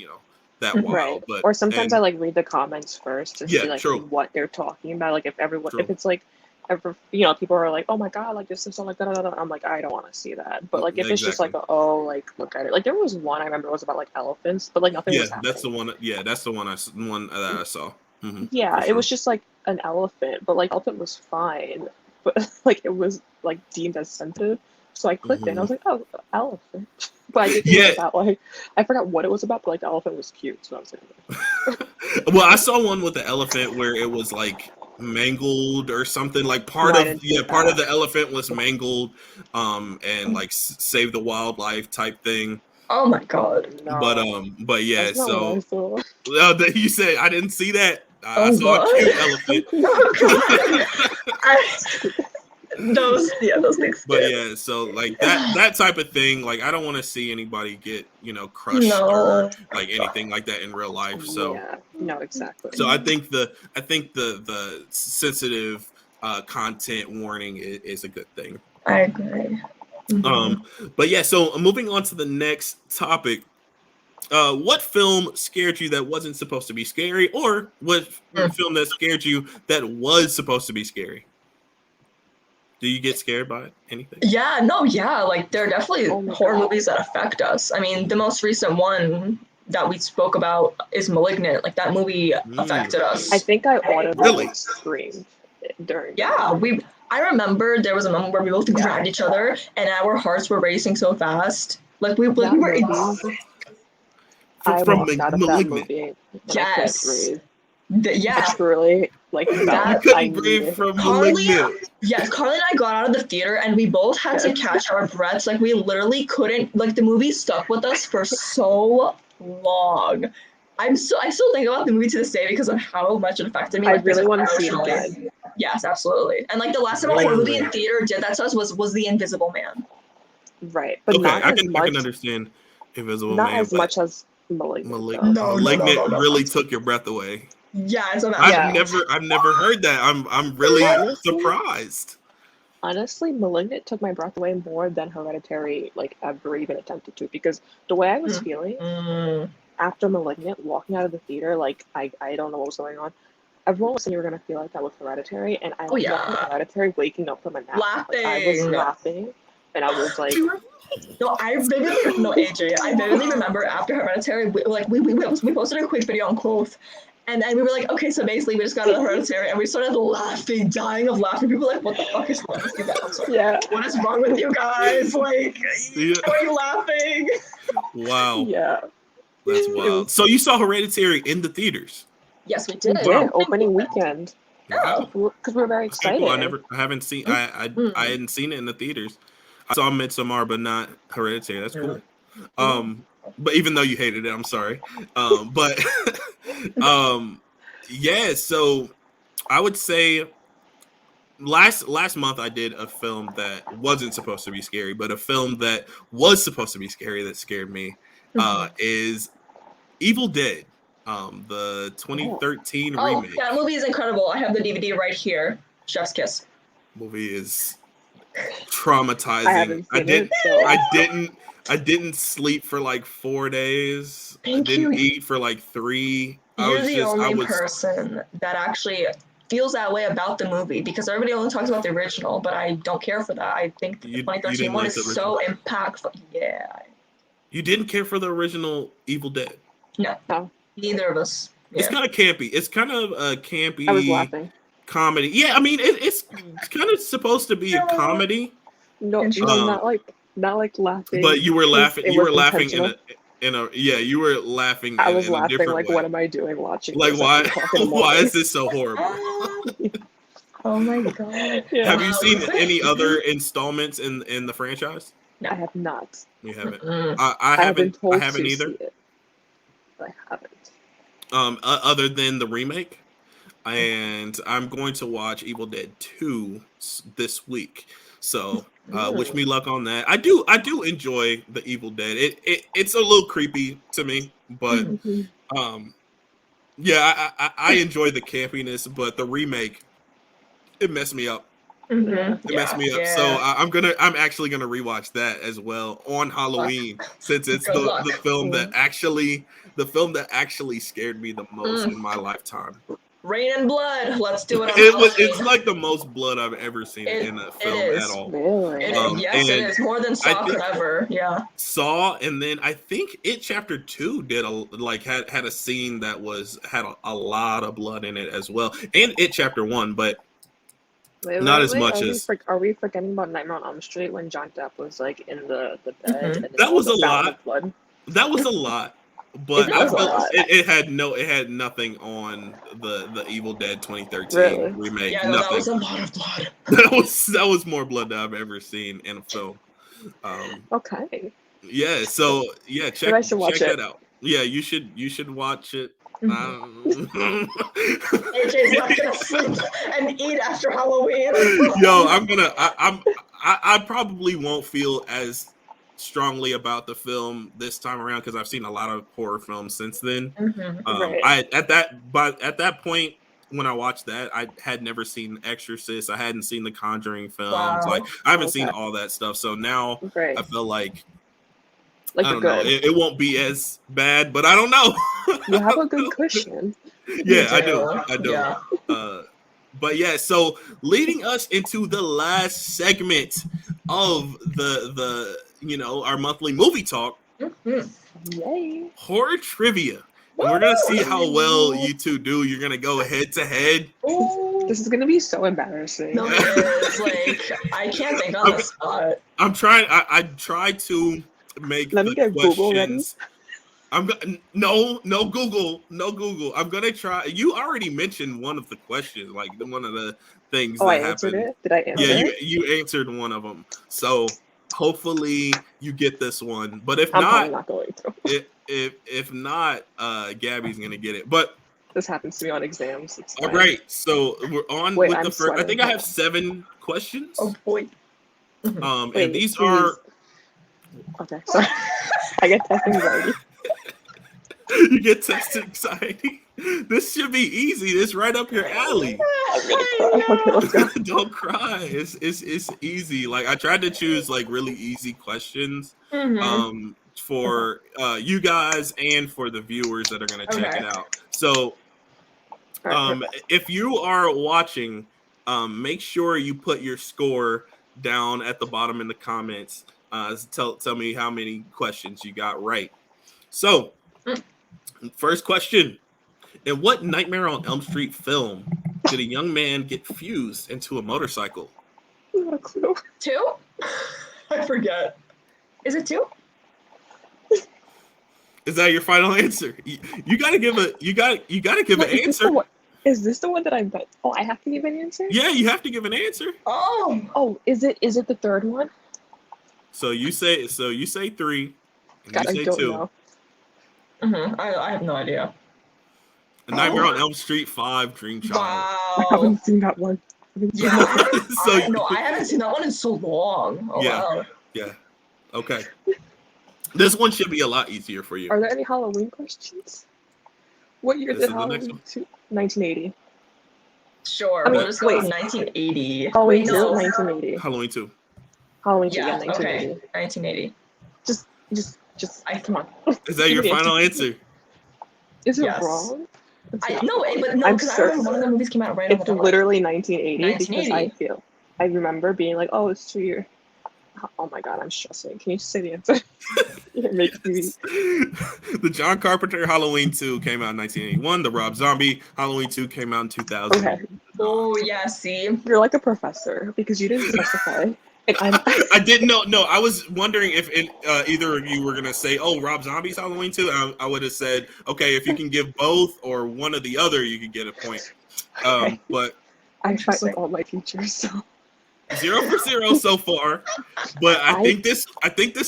that wild.
Right.
But
Or sometimes I like read the comments first to see like
true.
what they're talking about. Like if
True.
if it's like people are like, oh my god, like this is so like da, da, da, da. I'm like, I don't want to see that. But like if it's just like
Exactly.
oh like look at it, like there was one I remember it was about like elephants, but like nothing
Yeah,
was happening.
that's the one. Yeah, that's the one that I saw.
Yeah,
for
it
sure.
was just like an elephant, but like elephant was fine, but like it was like deemed as sensitive. So I clicked it and I was like, oh, elephant. But I didn't think it was about like I forgot what it was about, but like the elephant was cute, so I was like
Well, I saw one with the elephant where it was like mangled or something. Like part of the elephant was mangled, and like save the wildlife type thing.
Oh my god.
no,
But yeah,
that's not what I
so
saw.
you said I didn't see that. I
Oh
saw a
god.
cute elephant.
Oh god. Those things.
But yeah, so like that type of thing, like I don't want to see anybody get crushed
No.
or like anything like that in real life. So
Yeah, no, exactly.
so I think the sensitive content warning is a good thing.
I agree.
But yeah, so moving on to the next topic. What film scared you that wasn't supposed to be scary, or what film that scared you that was supposed to be scary? Do you get scared by anything?
Yeah, like there are definitely horror movies that affect us. I mean, the most recent one that we spoke about is Malignant. Like that movie affected us.
I think I audibly screamed during.
Yeah, I remember there was a moment where we both grabbed each other and our hearts were racing so fast. Like we were
I walked out of that movie.
Yes.
Yeah. Truly, like that.
You couldn't breathe from Malignant.
Yes, Carly and I got out of the theater and we both had to catch our breaths. Like we literally couldn't. Like the movie stuck with us for so long. I still think about the movie to this day because of how much it affected me.
I
like,
really want to see it again.
Yes, absolutely. And like the last time a horror movie in theater did that to us was The Invisible Man.
Right, but
okay,
not
I can understand Invisible
Man.
Not
as much as Malignant.
Malignant really took your breath away.
Yeah, so
I've never heard that. I'm really surprised.
Honestly, Malignant took my breath away more than Hereditary like ever even attempted to, because the way I was feeling after Malignant, walking out of the theater, like I don't know what was going on. Everyone was saying you were gonna feel like that with Hereditary, and I was walking Hereditary, waking up from a nap.
Laughing.
Like, I was laughing, and I was like.
AJ, I vividly remember after Hereditary, we posted a quick video on Quoth, and then we were like, okay, so basically we just got out of Hereditary, and we started laughing, dying of laughing. People were like, what the fuck is wrong with you guys?
Yeah.
What is wrong with you guys? Like, why are you laughing?
Wow.
Yeah.
That's wild. So you saw Hereditary in the theaters?
Yes, we did.
Opening weekend.
Wow.
Because we're very excited.
Cool. I haven't seen. I hadn't seen it in the theaters. I saw Midsommar, but not Hereditary. That's cool. But even though you hated it, I'm sorry. Yeah. So I would say last month I did a film that wasn't supposed to be scary, but a film that was supposed to be scary that scared me is Evil Dead, the 2013 remake.
That movie is incredible. I have the DVD right here. Chef's kiss.
Movie is traumatizing. I didn't sleep for like 4 days. I didn't eat for like 3.
You're the only person that actually feels that way about the movie, because everybody only talks about the original, but I don't care for that. I think the 2013 one is so impactful. Yeah.
You didn't care for the original Evil Dead?
No. Neither of us. Yeah.
It's kind of campy. It's kind of a campy
I was laughing.
Comedy. Yeah, I mean it's kind of supposed to be a comedy.
No, not like laughing.
But you were laughing. You were laughing in a you were laughing.
I was
in
laughing
a different
like,
way.
What am I doing watching?
Like why is this so horrible?
Oh my god.
Yeah. Have you seen any other installments in the franchise?
No, I have not.
You haven't. I haven't either.
I haven't.
Other than the remake. And I'm going to watch Evil Dead 2 this week. So wish me luck on that. I do enjoy the Evil Dead. It's a little creepy to me, but I enjoy the campiness, but the remake, it messed me up. It messed me up. So I'm actually gonna rewatch that as well on Halloween, since it's the film that actually scared me the most in my lifetime.
Rain and blood. Let's do it on
It's
Halloween.
like the most blood I've ever seen in a film at all.
Really?
Yes, it
and
is more than Saw could ever. Yeah.
Saw, and then I think It Chapter 2 did had a scene that had a lot of blood in it as well, and It Chapter 1, but not as much as.
Are we forgetting about Nightmare on Elm Street when John Depp was like in the bed? And then
That was a
fountain
lot.
of blood?
That was a lot. But
It
I
was a
felt
lot.
it had nothing on the Evil Dead 2013
Really?
remake.
Yeah, no,
nothing.
that was a lot of blood.
That was more blood than I've ever seen in a film.
Okay.
Yeah, so yeah, check that out. Yeah, you should watch it.
AJ's not gonna sleep and eat after Halloween.
Yo, I probably won't feel as strongly about the film this time around because I've seen a lot of horror films since then.
Right.
At that point when I watched that, I had never seen Exorcist. I hadn't seen the Conjuring films.
Wow.
Like I haven't seen all that stuff. So now
Right.
I feel like
Like
I don't
good.
know. It won't be as bad, but I don't know.
You have a good cushion.
Yeah, I do.
Yeah.
But yeah, so leading us into the last segment of the our monthly movie talk,
Yay.
horror trivia. And we're gonna see how well you two do. You're gonna go head to head.
This is gonna be so embarrassing.
No, it is. Like, I can't think on the spot.
I'm trying. I try to make
Let me get Google ready.
questions. No Google. I'm gonna try. You already mentioned one of the questions, like one of the things that happened.
Answered it. Did I answer
Yeah,
it?
you answered one of them. So hopefully you get this one. But if
I'm
not,
probably not going to.
if not, Gabby's gonna get it. But
This happens to me on exams. It's
all
fine.
right, so we're on
Wait,
with
I'm
the first. I
sweating.
think I have 7 questions.
Oh boy.
And
Wait,
these
please.
are.
Okay, sorry. I get test anxiety.
You get test anxiety. This should be easy. This right up your alley.
I'm gonna cry. Okay, let's go.
Don't cry. It's easy. Like I tried to choose like really easy questions for you guys and for the viewers that are gonna check it out. So if you are watching, make sure you put your score down at the bottom in the comments. Tell me how many questions you got right. So first question. In what Nightmare on Elm Street film did a young man get fused into a motorcycle?
Not a clue.
2? I forget. Is it 2?
Is that your final answer? You gotta give an answer.
Is this the one that I bet? Oh, I have to give an answer?
Yeah, you have to give an answer.
Oh, is it the third one?
So you say 3. And
God,
you say
I don't
2.
know.
I have no idea.
A Nightmare on Elm Street 5, Dream Child.
I
Wow.
haven't seen that one.
Yeah. I haven't seen that one in so long. Oh,
Yeah.
wow.
Yeah. Okay. This one should be a lot easier for you.
Are there any Halloween questions? What year
This
did
is the next
Halloween? 1980.
Sure.
I mean,
We'll just go with
wait.
1980.
Halloween
Wait,
2,
no.
1980.
Halloween 2.
Halloween 2,
Yeah,
yeah, 1980.
okay. 1980.
Just come on.
Is that your
Give me
final
an
answer?
Is it
Yes.
wrong?
No,
I'm
because I remember one of the movies came out right on
It's
the dot.
literally 1980 because
1980.
I remember being like, oh, it's 2 years. Oh my god, I'm stressing. Can you just say the answer? It makes me.
The John Carpenter Halloween 2 came out in 1981. The Rob Zombie Halloween 2 came out in 2000.
Okay.
Oh, yeah, see?
You're like a professor because you didn't specify. And
I didn't know. No, I was wondering if either of you were going to say, oh, Rob Zombie's Halloween 2. I would have said, okay, if you can give both or one or the other, you could get a point. But
I fight with all my teachers, so
0 for 0 so far. But I think this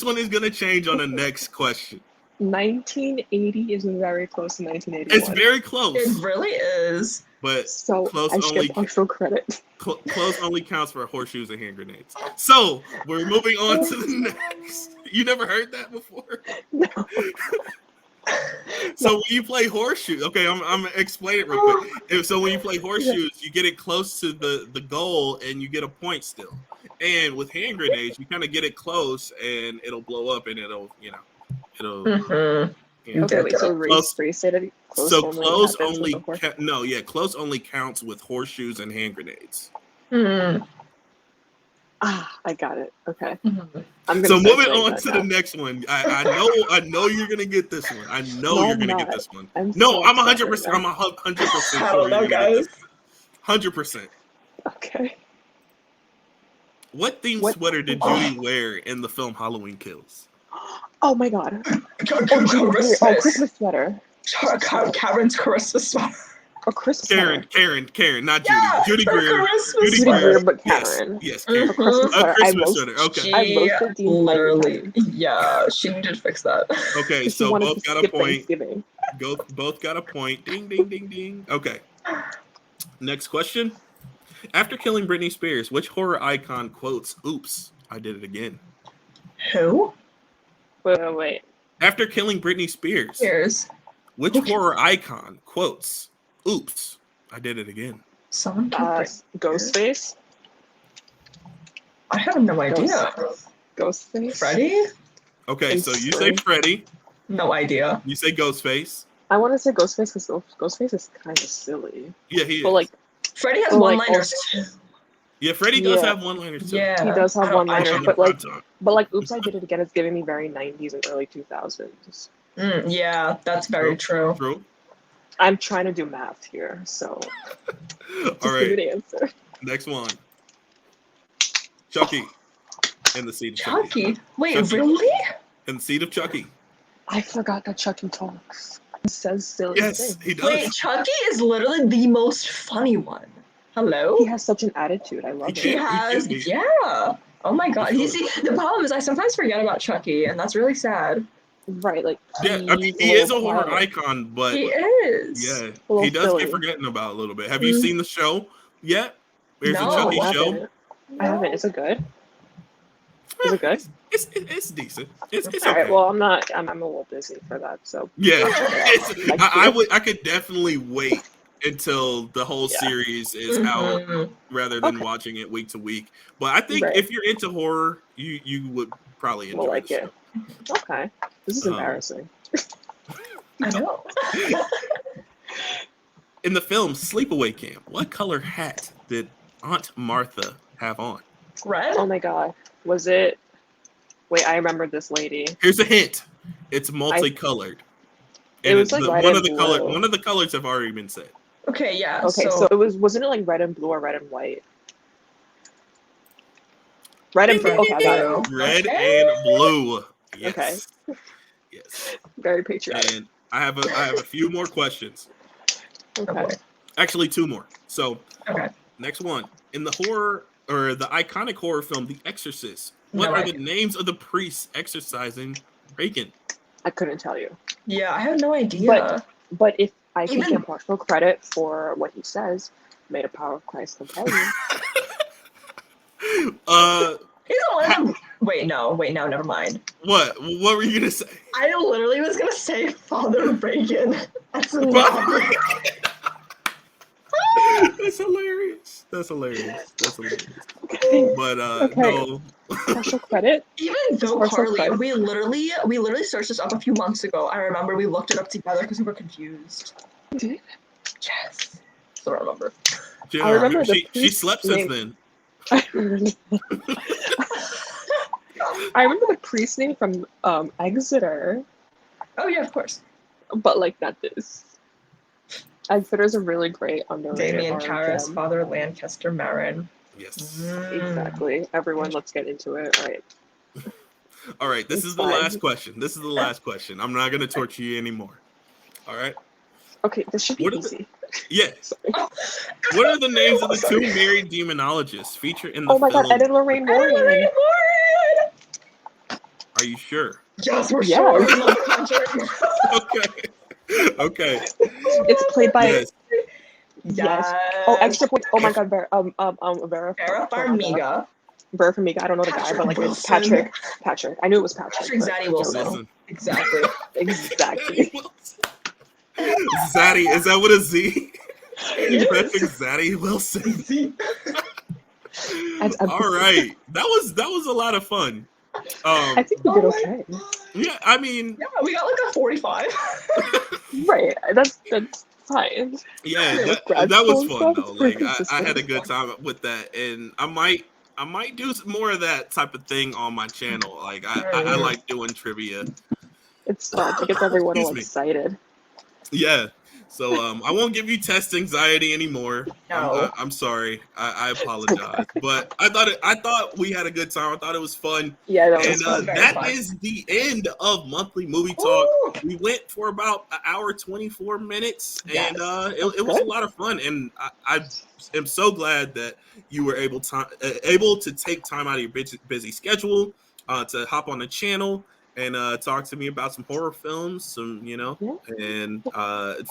one is going to change on the next question.
1980 is very close to 1981.
It's very close.
It really is.
But
So
close
I should
only
get partial credit.
close only counts for horseshoes and hand grenades. So we're moving on to the next. You never heard that before?
No.
So when you play horseshoes, okay, I'm gonna explain it real quick. So when you play horseshoes, you get it close to the goal and you get a point still. And with hand grenades, you kind of get it close and it'll blow up and it'll.
Okay, wait, so
Close.
say that
So clothes
happens
only
with the horse?
clothes only counts with horseshoes and hand grenades.
I got it. Okay.
Mhm.
I'm gonna
So
start
moving
saying
on
that
to
now.
the next one. I know you're gonna get this one. I know
No,
you're
I'm
gonna get
not.
this one.
I'm
No,
so
I'm
upset
100%.
right
I'm
now.
100%
I
sure
don't know,
you're gonna get this
guys.
one. 100%.
Okay.
What themed
What?
sweater did Judy wear in the film Halloween Kills?
Oh my god. Oh, Christmas sweater.
Karen's Christmas sweater.
Or Christmas sweater.
Karen, not
Yeah,
Judy. Judy
her
Greer.
Christmas
Judy
Judy
Greer.
Greer, but
Yes,
Karen.
yes,
A
Karen.
Christmas
A
sweater.
Christmas sweater. Okay.
I roasted the entire
literally,
time.
yeah, she needed to fix that.
Okay,
She
so
wanted
both
to
got a
skip
point.
Thanksgiving.
Both got a point. Ding, ding, ding, ding. Okay. Next question. After killing Britney Spears, which horror icon quotes, "Oops, I did it again"?
Who?
Wait.
After killing Britney Spears,
Here's
which horror icon quotes, "Oops, I did it again"?
someone killed Britney.
Ghostface?
I have no idea.
Ghostface?
Freddy?
Okay,
And
so you
Scream.
say Freddy.
No idea.
You say Ghostface.
I want to say Ghostface because Ghostface is kind of silly.
Yeah, he is.
But like,
Freddy has
Well, like,
one-liners too.
Yeah, Freddy does
Yeah.
have one-liners too.
Yeah.
he does have
I don't-
one-liners,
On the
but like,
prime time.
Oops, I Did It Again is giving me very 90s and early 2000s.
Yeah, that's very true.
True.
I'm trying to do math here, so just
All
give me
right,
the answer.
next one. Chucky. In the seat of Chucky.
Chucky. Wait,
Chucky.
really?
In the seat of Chucky.
I forgot that Chucky talks. He says silly
Yes,
things.
he does.
Wait, Chucky is literally the most funny one. Hello?
He has such an attitude. I love
He
it.
He has,
can be.
yeah. Oh my god.
For
You
sure.
see, the problem is I sometimes forget about Chucky, and that's really sad.
Right, like
Yeah, I mean,
he's
he is a
little
horror
quiet.
icon, but
He is.
yeah,
A little
he does
silly.
get forgotten about a little bit. Have you
Mm.
seen the show yet? There's
No.
a Chucky
I
show.
haven't. I haven't. Is it good? Is it good?
It's decent. It's
All
okay.
right. Well, I'm not. I'm a little busy for that. So
Yeah,
I'll check it out next year.
I could definitely wait until the whole
Yeah.
series is out
Mhm.
rather than
Okay.
watching it week to week. But I think
Right.
if you're into horror, you would probably enjoy
We'll like
the
it.
show.
Okay. This is embarrassing.
I know.
In the film Sleepaway Camp, what color hat did Aunt Martha have on?
Red?
Oh my god. Was it? Wait, I remember this lady.
Here's a hint. It's multicolored.
It was like red
one
and
of the color
blue.
one of the colors have already been said.
Okay, yeah.
Okay, so it wasn't it like red and blue or red and white? Red and blue. Okay, I got it.
Red
Okay.
and blue. Yes.
Okay.
Yes.
Very patriotic.
And I have a few more questions.
Okay.
Actually, two more. So
Okay.
next one. In the iconic horror film The Exorcist, what
No
are
idea.
the names of the priests exorcising Reagan?
I couldn't tell you.
Yeah, I have no idea.
But if I can
Even-
get partial credit for what he says, may the power of Christ compel you.
He's the one who- Wait, no, never mind.
What were you gonna say?
I literally was gonna say Father Reagan. That's
That's hilarious. That's hilarious.
Okay.
But
Okay.
no.
Partial credit.
Even though
Partial
Carly,
credit.
we literally searched this up a few months ago. I remember we looked it up together because we were confused.
Did?
Yes. Still remember.
Yeah,
I remember the
she
priest's
slept
name.
since then.
I remember the priest name from Exeter,
Oh yeah, of course.
but like not this. Exeter's a really great underrated
Damien
horror
Karras,
gem.
Father Lancaster Marin.
Yes.
Exactly. Everyone, let's get into it. All right.
All right. This
It's
is the
fine.
last question. I'm not gonna torture you anymore. All right.
Okay, this should be
What is
easy.
Yeah.
Sorry.
What are the names of the two
Sorry.
married demonologists featured in the
Oh my
film?
god, Ed and Lorraine Warren.
Warren!
Are you sure?
Yes, we're
Yes.
sure. We love The Conjuring.
Okay.
It's played by
Yes.
Yes. Oh, extra point. Oh my
Yes.
god, Vera
Vera Farmiga.
Vera Farmiga. I don't know the guy,
Patrick
but like it's
Wilson.
Patrick. I knew it was Patrick.
Patrick
but
Zaddy
don't
Wilson.
know.
Wilson.
Exactly.
Exactly.
Zaddy. Is that what a Z?
Yes.
Patrick Zaddy Wilson.
I'm-
All right. That was a lot of fun.
I think we did
Oh
okay.
Yeah, I mean,
Yeah, we got like a 45.
Right. That's fine.
Yeah,
With grad
that was
school
fun
and stuff,
though.
it's pretty
Like I had a
consistent.
good time with that, and I might do some more of that type of thing on my channel. Like I
Mm.
like doing trivia.
It's fun. It gets everyone all
Excuse me.
excited.
Yeah. So I won't give you test anxiety anymore.
No.
I'm sorry. I
It's
apologize.
okay.
But I thought we had a good time. I thought it was fun.
Yeah, that
And
was fun.
Very
that
fun.
is the end of monthly movie talk.
Ooh,
We went for about an hour 24 minutes, and
yes.
That's
it was a
good.
lot of fun. And I am so glad that you were able to take time out of your busy schedule to hop on the channel and talk to me about some horror films,
Yeah.
and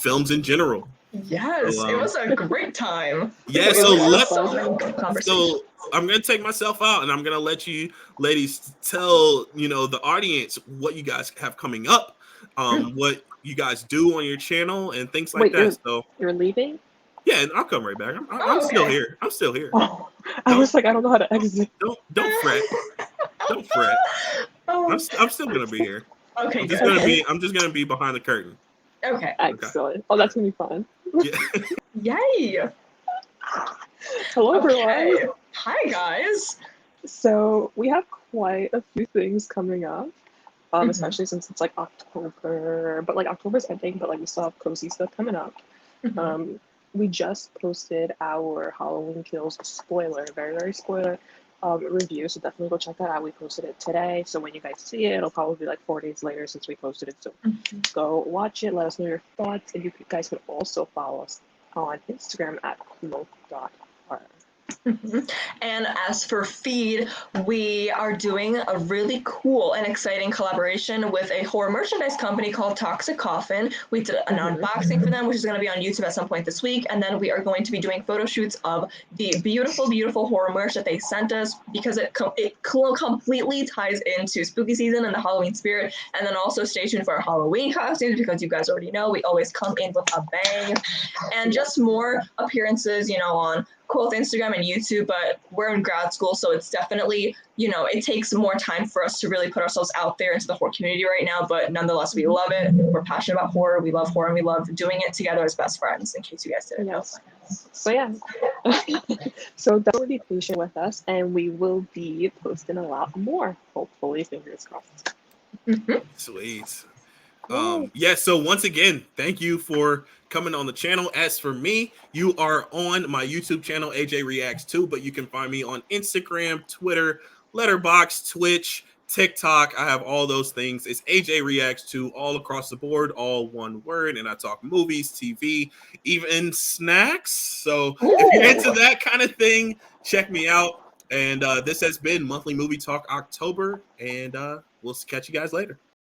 films in general.
Yes,
So,
it was a great time.
yeah,
It
We
so
was
always
a lot
have
of
let's
so
fun.
many good conversations.
so I'm gonna take myself out, and I'm gonna let you ladies tell the audience what you guys have coming up, what you guys do on your channel, and things like
Wait,
that. So
you're leaving?
yeah, and I'll come right back. I'm
Oh,
still
okay.
here. I'm still here.
Oh, I
Don't
was like, I don't know how to exit.
don't fret. Don't fret.
Oh,
I'm still gonna be here.
okay, good.
Okay.
I'm just gonna be behind the curtain.
Okay.
Okay.
Excellent. Oh, that's gonna be fun.
Yeah.
Yay.
Hello, everyone.
Okay. Hi, guys.
So we have quite a few things coming up,
Mhm.
especially since it's like October. But like October's ending, but like we still have cozy stuff coming up.
Mhm.
We just posted our Halloween Kills spoiler, very, very spoiler review. So definitely go check that out. We posted it today. So when you guys see it, it'll probably be like 4 days later since we posted it. So
Mhm.
go watch it. Let us know your thoughts. And you guys could also follow us on Instagram at QueensOfAllThingsHorror.
Mhm. And as for feed, we are doing a really cool and exciting collaboration with a horror merchandise company called Toxic Coffin. We did an unboxing for them, which is going to be on YouTube at some point this week. And then we are going to be doing photo shoots of the beautiful, beautiful horror merch that they sent us because it completely ties into spooky season and the Halloween spirit. And then also stay tuned for our Halloween costumes because you guys already know we always come in with a bang. And just more appearances, on both Instagram and YouTube, but we're in grad school, so it's definitely, it takes more time for us to really put ourselves out there into the horror community right now, but nonetheless, we love it. We're passionate about horror. We love horror, and we love doing it together as best friends, in case you guys didn't know.
Yes. So yeah. So definitely be patient with us, and we will be posting a lot more, hopefully, fingers crossed.
Mhm.
Sweet.
Yay.
Yeah, so once again, thank you for coming on the channel. As for me, you are on my YouTube channel, AJREACTS2, but you can find me on Instagram, Twitter, Letterboxd, Twitch, TikTok. I have all those things. It's AJREACTS2 all across the board, all one word, and I talk movies, TV, even snacks. So if you're into
Ooh.
that kind of thing, check me out. And this has been Monthly Movie Talk October, and we'll catch you guys later.